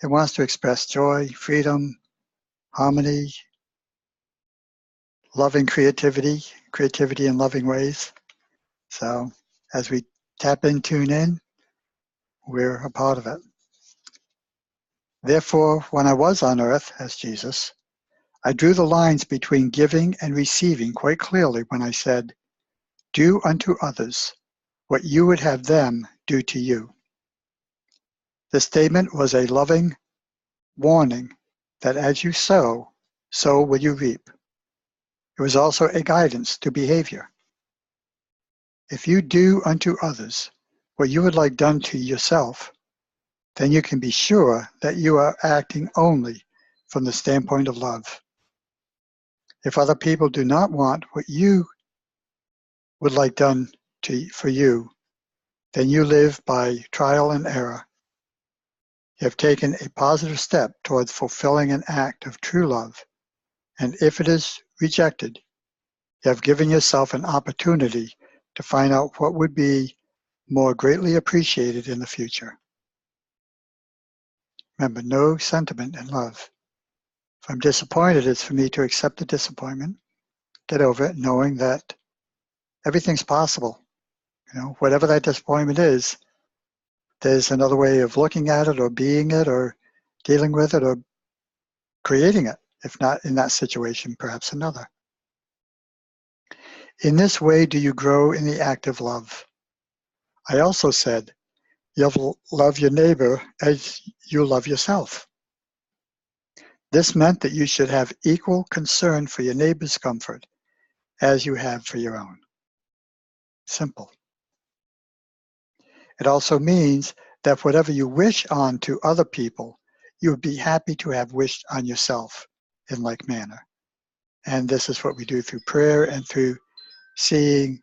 It wants to express joy, freedom, harmony, loving creativity in loving ways. So as we tap in, tune in, we're a part of it. Therefore, when I was on earth as Jesus, I drew the lines between giving and receiving quite clearly when I said, "Do unto others what you would have them do to you." The statement was a loving warning that as you sow, so will you reap. It was also a guidance to behavior. If you do unto others what you would like done to yourself, then you can be sure that you are acting only from the standpoint of love. If other people do not want what you would like done for you, then you live by trial and error. You have taken a positive step towards fulfilling an act of true love, and if it is rejected, you have given yourself an opportunity to find out what would be more greatly appreciated in the future. Remember, no sentiment in love. If I'm disappointed, it's for me to accept the disappointment, get over it, knowing that everything's possible. Whatever that disappointment is, there's another way of looking at it or being it or dealing with it or creating it. If not in that situation, perhaps another. In this way do you grow in the act of love. I also said, you'll love your neighbor as you love yourself. This meant that you should have equal concern for your neighbor's comfort as you have for your own. Simple. It also means that whatever you wish on to other people, you would be happy to have wished on yourself in like manner. And this is what we do through prayer and through seeing,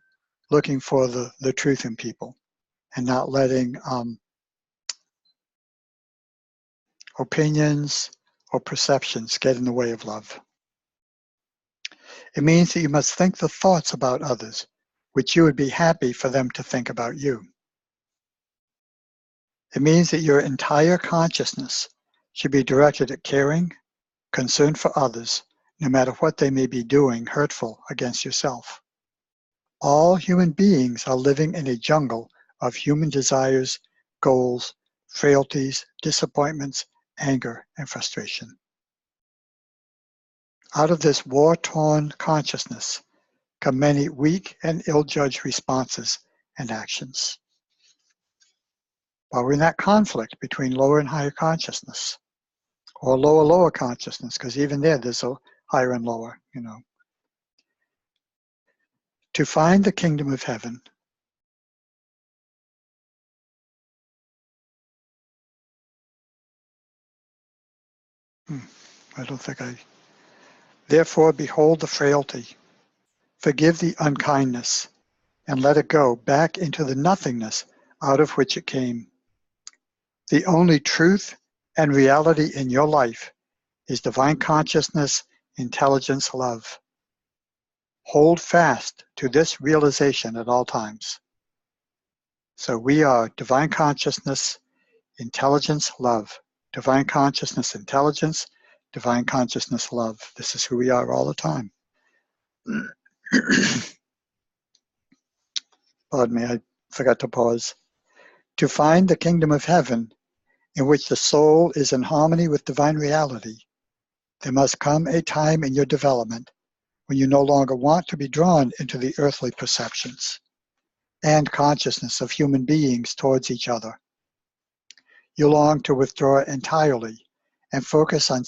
looking for the truth in people and not letting opinions or perceptions get in the way of love. It means that you must think the thoughts about others which you would be happy for them to think about you. It means that your entire consciousness should be directed at caring, concern for others, no matter what they may be doing hurtful against yourself. All human beings are living in a jungle of human desires, goals, frailties, disappointments, anger, and frustration. Out of this war-torn consciousness come many weak and ill-judged responses and actions. While we're in that conflict between lower and higher consciousness, or lower consciousness, because even there's a higher and lower, To find the kingdom of heaven, Therefore behold the frailty, forgive the unkindness, and let it go back into the nothingness out of which it came. The only truth and reality in your life is divine consciousness, intelligence, love. Hold fast to this realization at all times. So we are divine consciousness, intelligence, love. Divine consciousness, intelligence, divine consciousness, love. This is who we are all the time. Pardon me, I forgot to pause. To find the kingdom of heaven, in which the soul is in harmony with divine reality, there must come a time in your development when you no longer want to be drawn into the earthly perceptions and consciousness of human beings towards each other. You long to withdraw entirely and focus on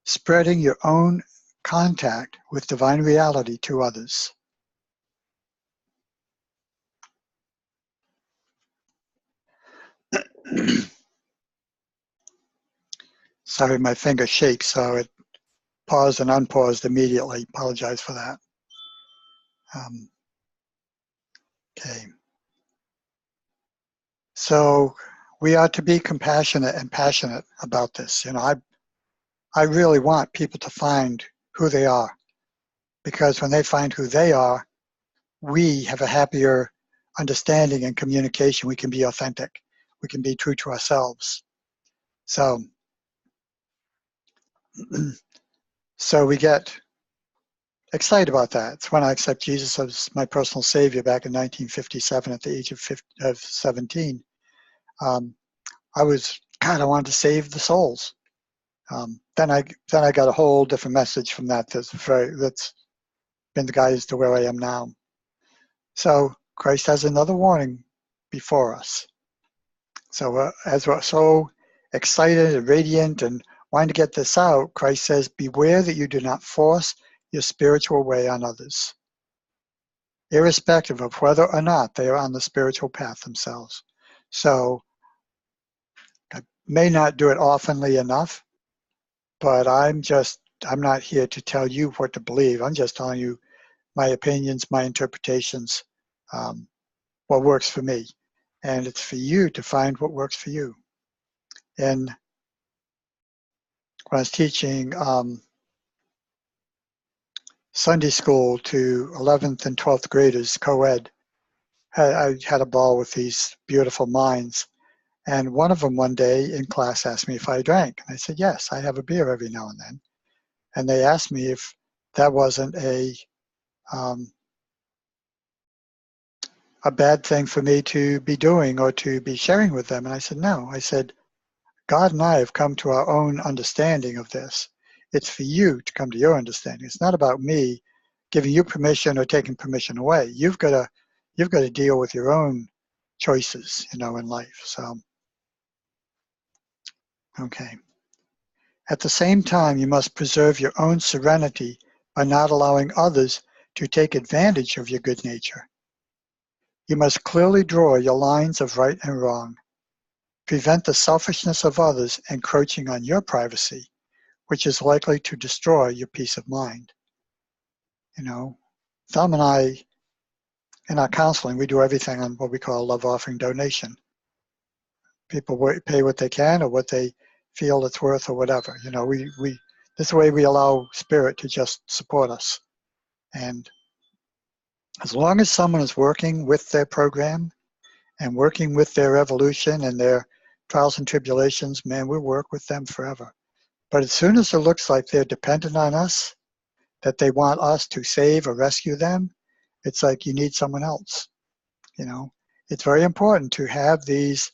spreading your own contact with divine reality to others. Sorry, my finger shakes, so it paused and unpaused immediately. Apologize for that. Okay. So we are to be compassionate and passionate about this. I really want people to find who they are, because when they find who they are, we have a happier understanding and communication. We can be authentic. We can be true to ourselves. So we get excited about that. It's when I accepted Jesus as my personal savior back in 1957 at the age of 17. I was kind of wanted to save the souls. Then I got a whole different message from that that's been the guide to where I am now. So Christ has another warning before us. So as we're so excited and radiant and wanting to get this out, Christ says, beware that you do not force your spiritual way on others, irrespective of whether or not they are on the spiritual path themselves. So I may not do it oftenly enough, but I'm not here to tell you what to believe. I'm just telling you my opinions, my interpretations, what works for me. And it's for you to find what works for you. And when I was teaching Sunday school to 11th and 12th graders, co-ed, I had a ball with these beautiful minds. And one of them one day in class asked me if I drank. And I said, yes, I have a beer every now and then. And they asked me if that wasn't a bad thing for me to be doing or to be sharing with them. And I said, no. I said, God and I have come to our own understanding of this. It's for you to come to your understanding. It's not about me giving you permission or taking permission away. You've got to deal with your own choices, in life. So, okay. At the same time, you must preserve your own serenity by not allowing others to take advantage of your good nature. You must clearly draw your lines of right and wrong. Prevent the selfishness of others encroaching on your privacy, which is likely to destroy your peace of mind. Thumb and I, in our counseling, we do everything on what we call a love offering donation. People pay what they can or what they feel it's worth or whatever. This way we allow Spirit to just support us. And as long as someone is working with their program and working with their evolution and their trials and tribulations, man, we'll work with them forever. But as soon as it looks like they're dependent on us, that they want us to save or rescue them, it's like you need someone else. You know, it's very important to have these,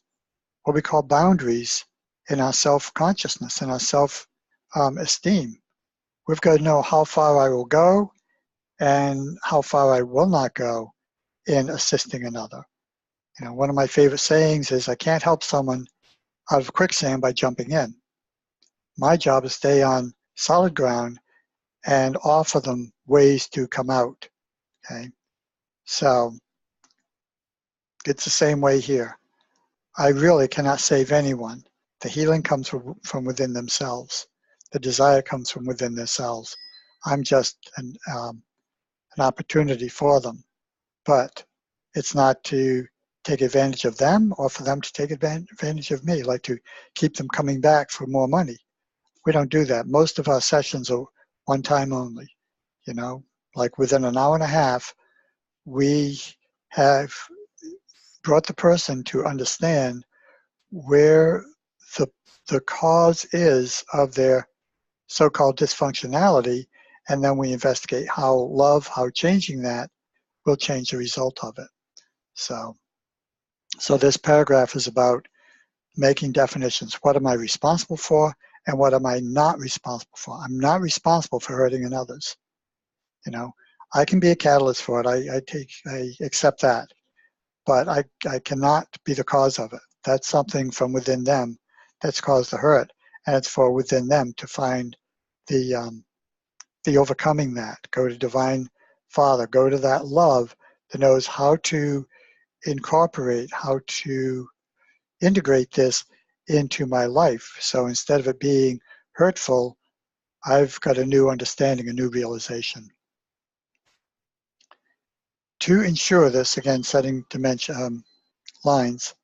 what we call boundaries in our self-consciousness, in our self-esteem. We've got to know how far I will go and how far I will not go in assisting another. You know, one of my favorite sayings is, I can't help someone out of quicksand by jumping in. My job is to stay on solid ground and offer them ways to come out, okay? So it's the same way here. I really cannot save anyone. The healing comes from within themselves. The desire comes from within themselves. I'm just an opportunity for them. But it's not to take advantage of them or for them to take advantage of me, like to keep them coming back for more money. We don't do that. Most of our sessions are one time only. You know, like within an hour and a half, we have brought the person to understand where the cause is of their so-called dysfunctionality, and then we investigate how changing that will change the result of it. So this paragraph is about making definitions. What am I responsible for and what am I not responsible for? I'm not responsible for hurting in others. You know, I can be a catalyst for it. I accept that, but I cannot be the cause of it. That's something from within them that's caused the hurt, and it's for within them to find the overcoming that. Go to Divine Father. Go to that love that knows how to incorporate, how to integrate this into my life. So instead of it being hurtful, I've got a new understanding, a new realization. To ensure this, again, setting dimension lines,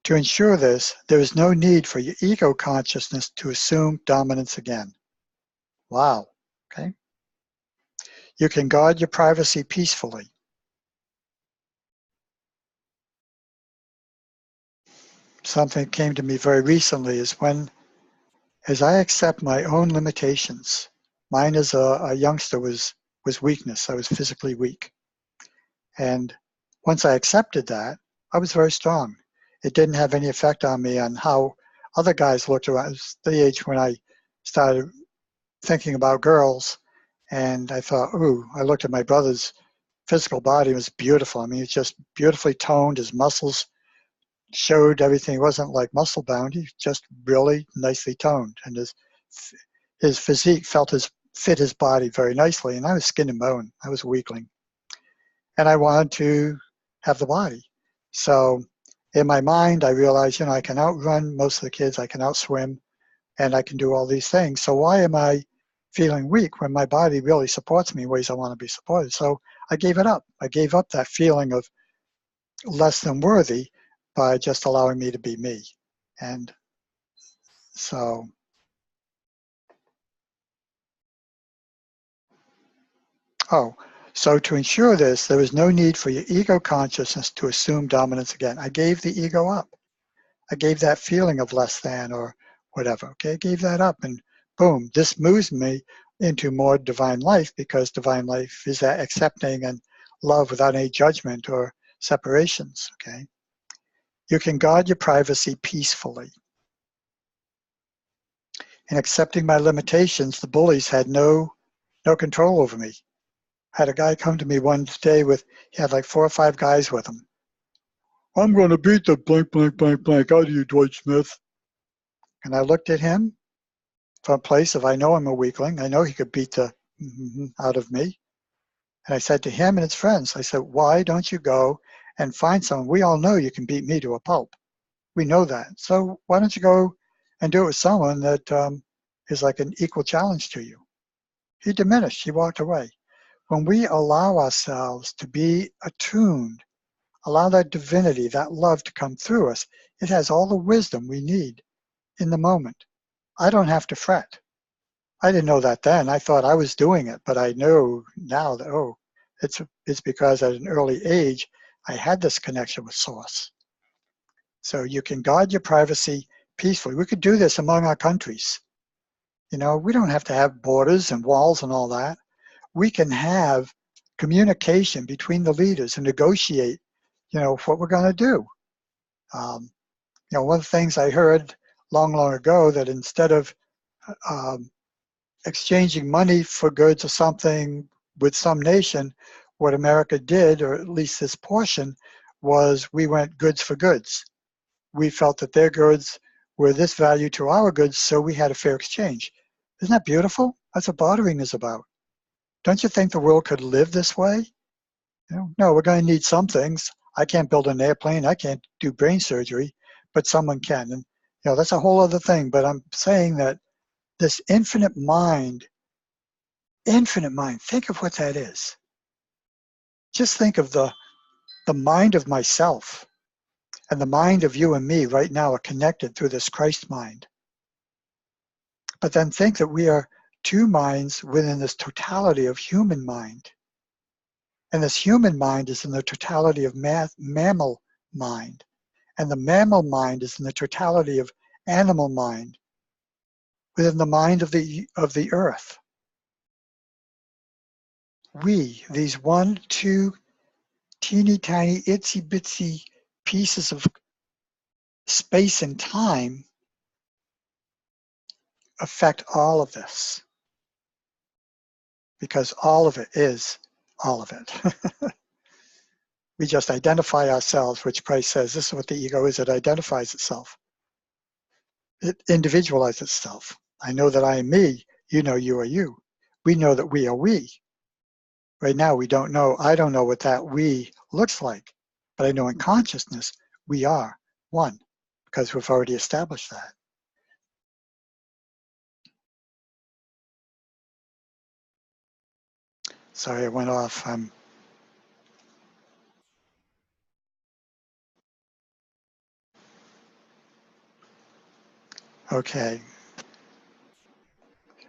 to ensure this, there is no need for your ego consciousness to assume dominance again. Wow, okay? You can guard your privacy peacefully. Something that came to me very recently is as I accept my own limitations. Mine as a youngster was weakness. I was physically weak. And once I accepted that, I was very strong. It didn't have any effect on me on how other guys looked around. It was the age when I started thinking about girls, and I thought, ooh, I looked at my brother's physical body. It was beautiful. I mean, it's just beautifully toned. His muscles showed everything. He wasn't like muscle bound. He just really nicely toned, and his physique fit his body very nicely. And I was skin and bone. I was a weakling, and I wanted to have the body. So in my mind, I realized, I can outrun most of the kids. I can outswim, and I can do all these things. So why am I feeling weak when my body really supports me in ways I want to be supported? So I gave it up. I gave up that feeling of less than worthy by just allowing me to be me. And so so to ensure this, there is no need for your ego consciousness to assume dominance again. I gave the ego up. I gave that feeling of less than or whatever, okay? I gave that up, and boom, this moves me into more divine life, because divine life is that accepting and love without any judgment or separations, okay? You can guard your privacy peacefully. In accepting my limitations, the bullies had no control over me. I had a guy come to me one day he had like 4 or 5 guys with him. I'm going to beat the blank, blank, blank, blank out of you, Dwight Smith. And I looked at him from a place of, I know I'm a weakling. I know he could beat the out of me. And I said to him and his friends, I said, why don't you go and find someone? We all know you can beat me to a pulp. We know that. So why don't you go and do it with someone that is like an equal challenge to you? He diminished. He walked away. When we allow ourselves to be attuned, allow that divinity, that love to come through us, it has all the wisdom we need in the moment. I don't have to fret. I didn't know that then. I thought I was doing it, but I know now that, it's because at an early age, I had this connection with Source. So you can guard your privacy peacefully. We could do this among our countries. You know, we don't have to have borders and walls and all that. We can have communication between the leaders and negotiate, you know, what we're going to do. Um, you know, one of the things I heard long ago, that instead of um, exchanging money for goods or something with some nation, what America did, or at least this portion, was we went goods for goods. We felt that their goods were this value to our goods, so we had a fair exchange. Isn't that beautiful? That's what bartering is about. Don't you think the world could live this way? You know, no, we're going to need some things. I can't build an airplane. I can't do brain surgery, but someone can. And you know, that's a whole other thing. But I'm saying that this infinite mind, think of what that is. Just think of the mind of myself and the mind of you and me right now are connected through this Christ mind. But then think that we are two minds within this totality of human mind. And this human mind is in the totality of mammal mind. And the mammal mind is in the totality of animal mind, within the mind of the earth. We, these 1, 2 teeny tiny itsy bitsy pieces of space and time, affect all of this, because all of it is all of it. We just identify ourselves, which Christ says this is what the ego is. It identifies itself. It individualizes itself. I know that I am me. You know you are you. We know that we are we. Right now we don't know. I don't know what that we looks like, but I know in consciousness we are one, because we've already established that. Sorry, I went off. Okay.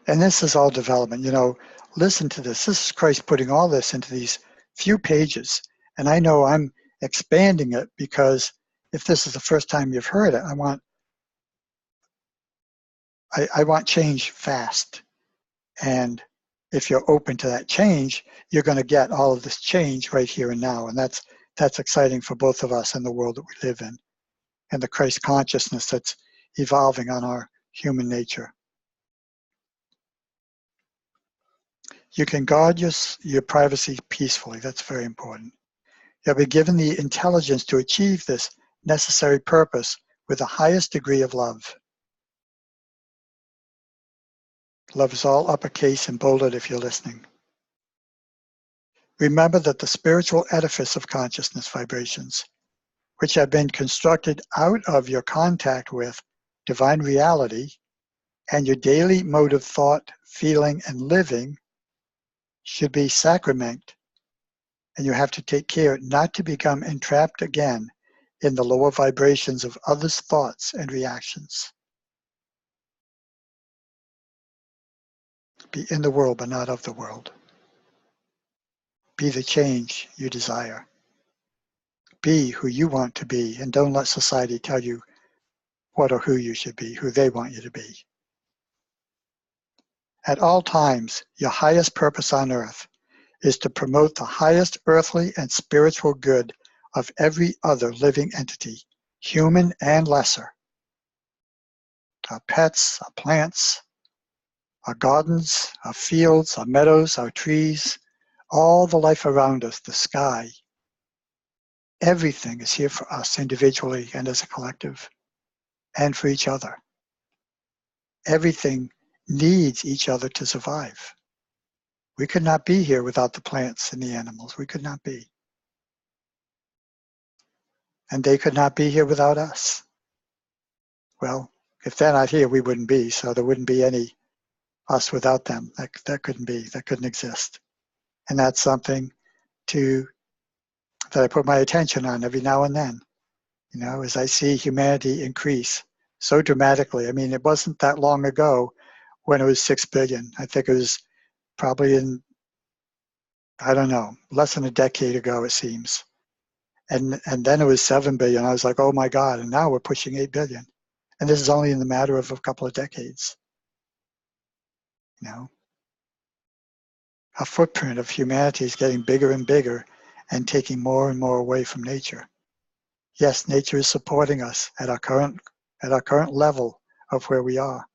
And this is all development. You know, listen to this. This is Christ putting all this into these few pages. And I know I'm expanding it, because if this is the first time you've heard it, I want change fast. And if you're open to that change, you're going to get all of this change right here and now. And that's exciting for both of us and the world that we live in, and the Christ consciousness that's evolving on our human nature. You can guard your privacy peacefully. That's very important. You'll be given the intelligence to achieve this necessary purpose with the highest degree of love. Love is all uppercase and bolded if you're listening. Remember that the spiritual edifice of consciousness vibrations, which have been constructed out of your contact with divine reality and your daily mode of thought, feeling, and living, should be sacrament, and you have to take care not to become entrapped again in the lower vibrations of others' thoughts and reactions. Be in the world, but not of the world. Be the change you desire. Be who you want to be, and don't let society tell you what or who you should be, who they want you to be. At all times, your highest purpose on earth is to promote the highest earthly and spiritual good of every other living entity, human and lesser. Our pets, our plants, our gardens, our fields, our meadows, our trees, all the life around us, the sky. Everything is here for us individually and as a collective, and for each other. Everything needs each other to survive. We could not be here without the plants and the animals. We could not be. And they could not be here without us. Well, if they're not here, we wouldn't be, so there wouldn't be any us without them. That couldn't be, that couldn't exist. And that's something that I put my attention on every now and then, you know, as I see humanity increase so dramatically. I mean, it wasn't that long ago when it was 6 billion. I think it was probably in, I don't know, less than a decade ago, it seems. And then it was 7 billion. I was like, oh my God, and now we're pushing 8 billion. And this is only in the matter of a couple of decades. you know. Our footprint of humanity is getting bigger and bigger and taking more and more away from nature. Yes, nature is supporting us at our current level of where we are.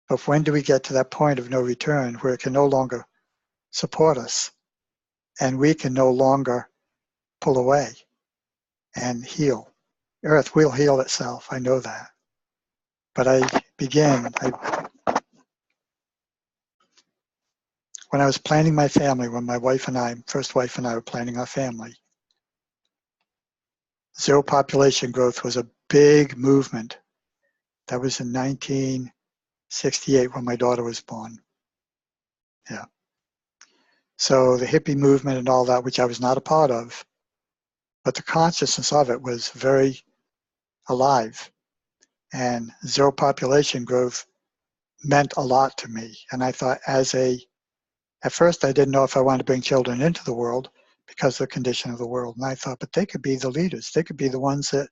But when do we get to that point of no return where it can no longer support us and we can no longer pull away and heal? Earth will heal itself, I know that. But when I was planning my family, when my first wife and I were planning our family, zero population growth was a big movement. That was in 1968 when my daughter was born. Yeah. So the hippie movement and all that, which I was not a part of, but the consciousness of it was very alive. And zero population growth meant a lot to me. And I thought at first I didn't know if I wanted to bring children into the world because of the condition of the world. And I thought, but they could be the leaders. They could be the ones that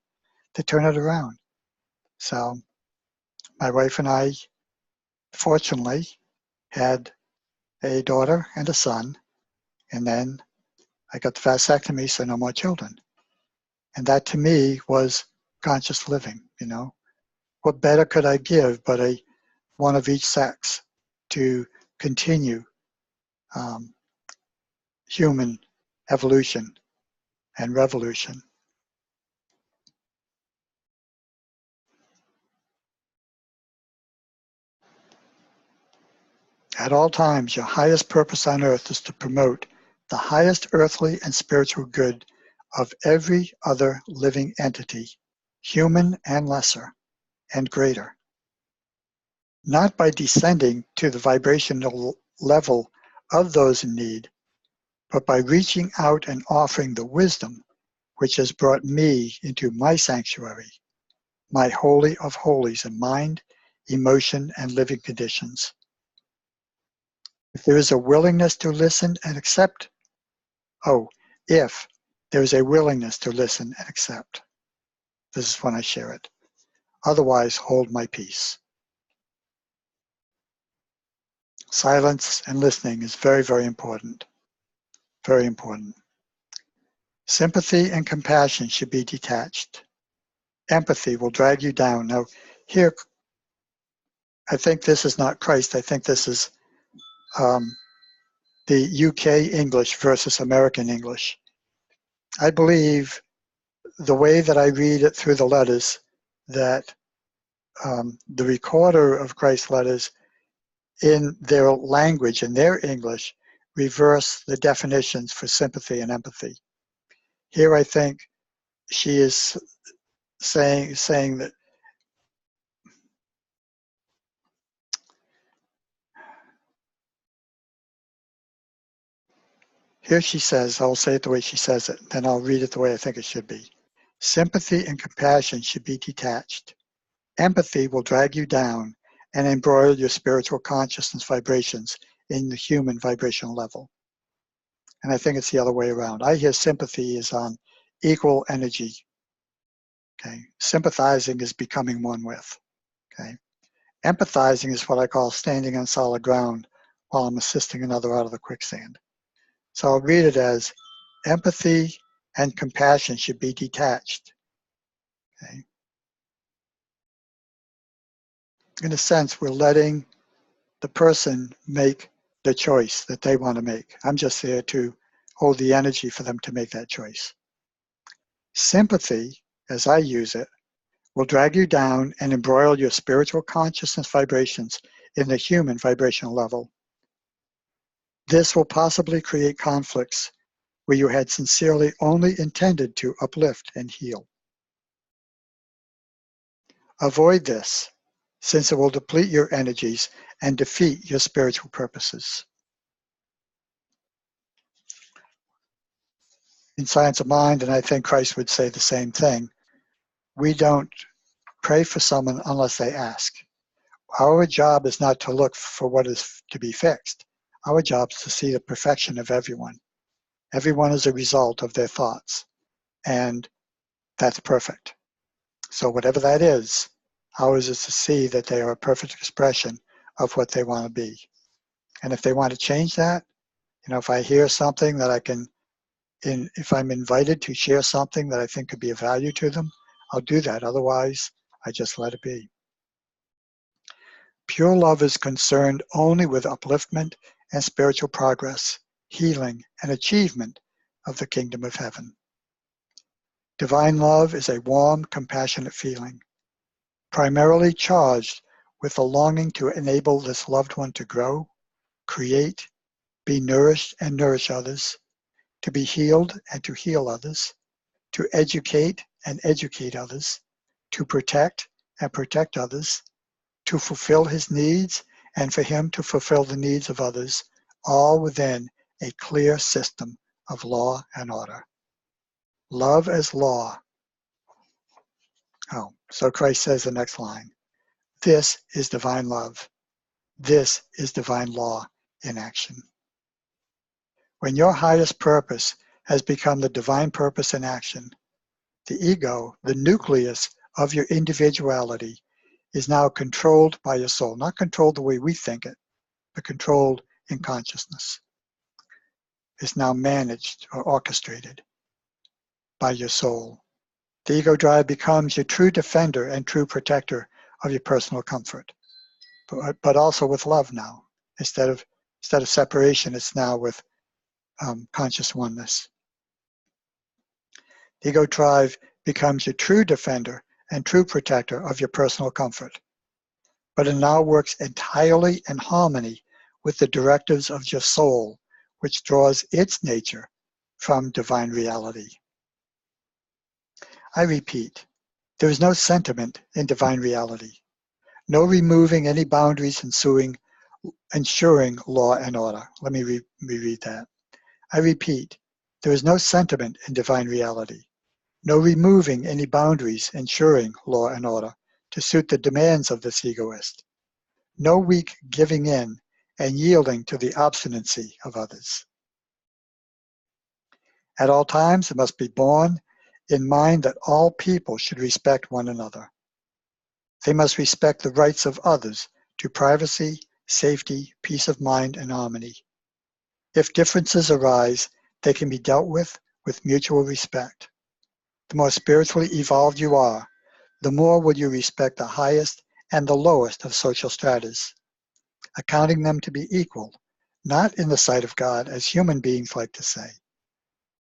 turn it around. So my wife and I, fortunately, had a daughter and a son. And then I got the vasectomy, so no more children. And that to me was conscious living, you know. What better could I give but one of each sex to continue human evolution and revolution? At all times, your highest purpose on earth is to promote the highest earthly and spiritual good of every other living entity, human and lesser, and greater. Not by descending to the vibrational level of those in need, but by reaching out and offering the wisdom which has brought me into my sanctuary, my holy of holies in mind, emotion, and living conditions. If there is a willingness to listen and accept, if there is a willingness to listen and accept, this is when I share it. Otherwise, hold my peace. Silence and listening is very, very important. Very important. Sympathy and compassion should be detached. Empathy will drag you down. Now, here, I think this is not Christ. I think this is the UK English versus American English. I believe the way that I read it through the letters, that the recorder of Christ's letters in their language, in their English, reverse the definitions for sympathy and empathy. Here I think she is saying that here she says, I'll say it the way she says it, then I'll read it the way I think it should be. Sympathy and compassion should be detached. Empathy will drag you down and embroil your spiritual consciousness vibrations in the human vibrational level. And I think it's the other way around. I hear sympathy is on equal energy. Okay. Sympathizing is becoming one with. Okay. Empathizing is what I call standing on solid ground while I'm assisting another out of the quicksand. So I'll read it as empathy and compassion should be detached. Okay. In a sense, we're letting the person make the choice that they want to make. I'm just there to hold the energy for them to make that choice. Sympathy, as I use it, will drag you down and embroil your spiritual consciousness vibrations in the human vibrational level. This will possibly create conflicts where you had sincerely only intended to uplift and heal. Avoid this, since it will deplete your energies and defeat your spiritual purposes. In Science of Mind, and I think Christ would say the same thing, we don't pray for someone unless they ask. Our job is not to look for what is to be fixed. Our job is to see the perfection of everyone. Everyone is a result of their thoughts, and that's perfect. So whatever that is, ours is to see that they are a perfect expression of what they want to be. And if they want to change that, if I hear something that I can, if I'm invited to share something that I think could be of value to them, I'll do that. Otherwise, I just let it be. Pure love is concerned only with upliftment and spiritual progress, healing, and achievement of the kingdom of heaven. Divine love is a warm, compassionate feeling, primarily charged with a longing to enable this loved one to grow, create, be nourished and nourish others, to be healed and to heal others, to educate and educate others, to protect and protect others, to fulfill his needs and for him to fulfill the needs of others, all within a clear system of law and order. Love as law. Oh, so Christ says the next line, this is divine love. This is divine law in action. When your highest purpose has become the divine purpose in action, the ego, the nucleus of your individuality, is now controlled by your soul. Not controlled the way we think it, but controlled in consciousness. It's now managed or orchestrated by your soul. The ego drive becomes your true defender and true protector of your personal comfort, but also with love now. Instead of separation, it's now with conscious oneness. The ego drive becomes your true defender and true protector of your personal comfort, but it now works entirely in harmony with the directives of your soul, which draws its nature from divine reality. I repeat, there is no sentiment in divine reality, no removing any boundaries ensuring law and order. Let me reread that. I repeat, there is no sentiment in divine reality, no removing any boundaries ensuring law and order to suit the demands of this egoist, no weak giving in and yielding to the obstinacy of others. At all times, it must be borne in mind that all people should respect one another. They must respect the rights of others to privacy, safety, peace of mind, and harmony. If differences arise, they can be dealt with mutual respect. The more spiritually evolved you are, the more will you respect the highest and the lowest of social stratas, accounting them to be equal, not in the sight of God, as human beings like to say,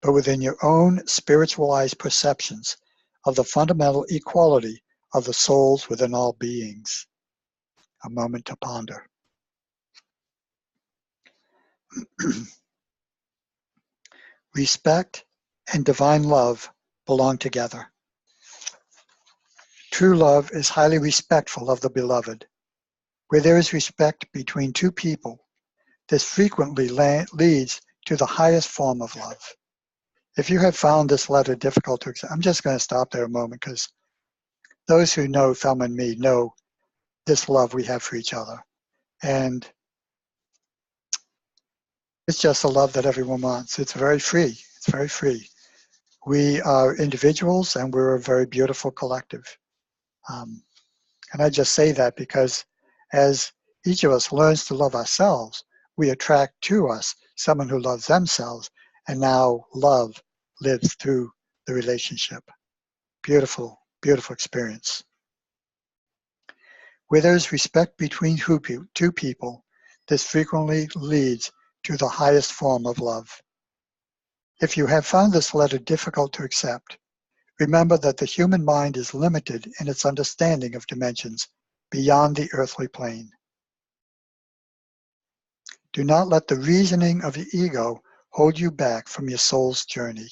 but within your own spiritualized perceptions of the fundamental equality of the souls within all beings. A moment to ponder. Respect and divine love belong together. True love is highly respectful of the beloved. Where there is respect between two people, this frequently leads to the highest form of love. If you have found this letter difficult to accept, I'm just going to stop there a moment, because those who know Thelma and me know this love we have for each other. And it's just a love that everyone wants. It's very free. It's very free. We are individuals and we're a very beautiful collective. And I just say that because as each of us learns to love ourselves, we attract to us someone who loves themselves, and now love lives through the relationship. Beautiful, beautiful experience. Where there is respect between two people, this frequently leads to the highest form of love. If you have found this letter difficult to accept, remember that the human mind is limited in its understanding of dimensions beyond the earthly plane. Do not let the reasoning of your ego hold you back from your soul's journey.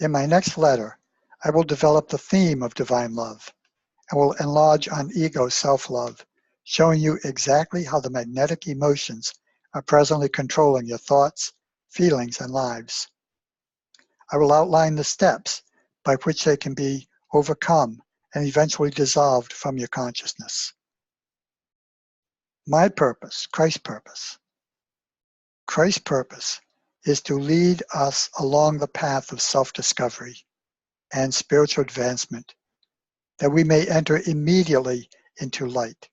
In my next letter, I will develop the theme of divine love and will enlarge on ego self-love, showing you exactly how the magnetic emotions are presently controlling your thoughts, feelings, and lives. I will outline the steps by which they can be overcome and eventually dissolved from your consciousness. My purpose, Christ's purpose is to lead us along the path of self-discovery and spiritual advancement, that we may enter immediately into light.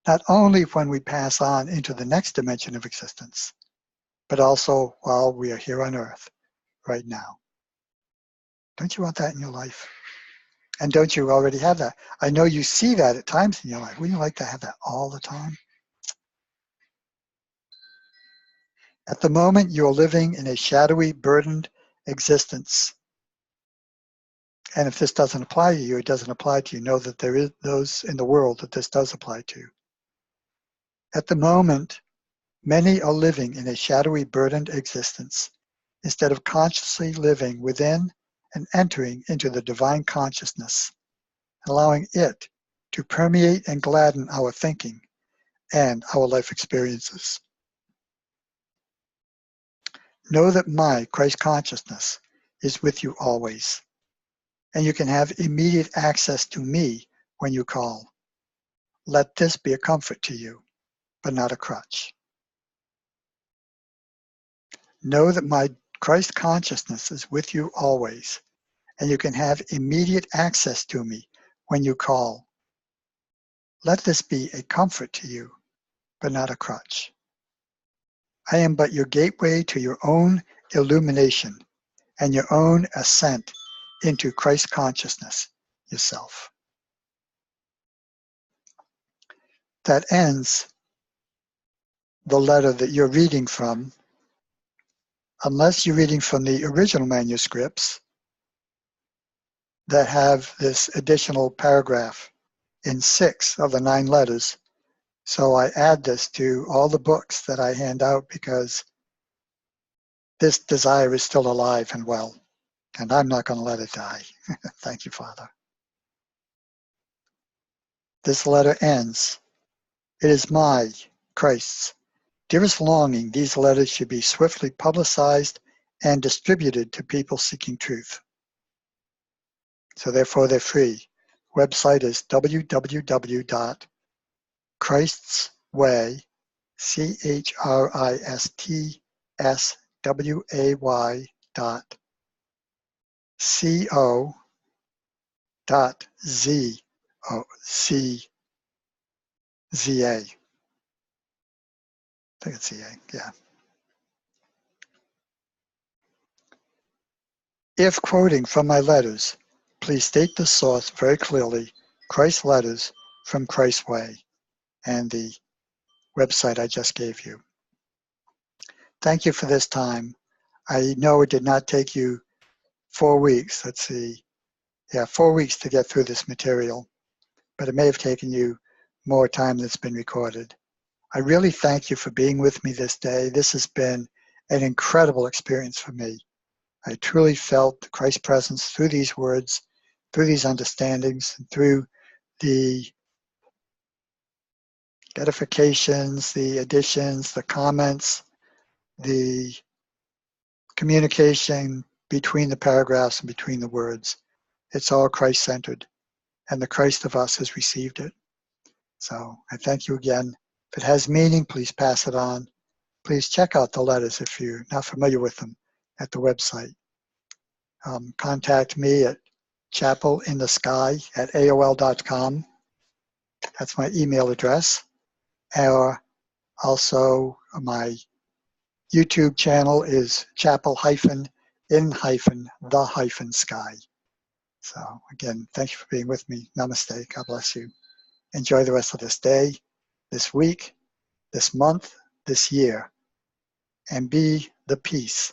not only when we pass on into the next dimension of existence, but also while we are here on earth right now. Don't you want that in your life? And don't you already have that? I know you see that at times in your life. Wouldn't you like to have that all the time? At the moment, you're living in a shadowy, burdened existence. And if this doesn't apply to you, it doesn't apply to you. Know that there is those in the world that this does apply to. At the moment, many are living in a shadowy, burdened existence instead of consciously living within and entering into the divine consciousness, allowing it to permeate and gladden our thinking and our life experiences. Know that my Christ consciousness is with you always, and you can have immediate access to me when you call. Let this be a comfort to you, but not a crutch. Know that my Christ consciousness is with you always, and you can have immediate access to me when you call. Let this be a comfort to you, but not a crutch. I am but your gateway to your own illumination and your own ascent into Christ consciousness yourself. That ends the letter that you're reading from, unless you're reading from the original manuscripts that have this additional paragraph in 6 of the 9 letters. So I add this to all the books that I hand out because this desire is still alive and well, and I'm not going to let it die. Thank you, Father. This letter ends. It is my, Christ's, dearest longing these letters should be swiftly publicized and distributed to people seeking truth. So therefore they're free. Website is www.christsway, CHRISTWAY.co.za. I think it's CA, yeah. If quoting from my letters, please state the source very clearly, Christ's letters from Christ's Way, and the website I just gave you. Thank you for this time. I know it did not take you 4 weeks. Let's see. Yeah, 4 weeks to get through this material, but it may have taken you more time than it's been recorded. I really thank you for being with me this day. This has been an incredible experience for me. I truly felt Christ's presence through these words, through these understandings, and through the edifications, the additions, the comments, the communication between the paragraphs and between the words. It's all Christ-centered, and the Christ of us has received it. So I thank you again. If it has meaning, please pass it on. Please check out the letters if you're not familiar with them at the website. Contact me at chapelinthesky@aol.com. That's my email address. Or also my YouTube channel is chapel-in-the-sky. So again, thank you for being with me. Namaste. God bless you. Enjoy the rest of this day, this week, this month, this year, and be the peace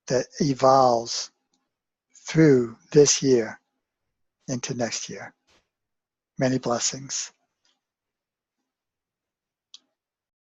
that evolves through this year into next year. Many blessings.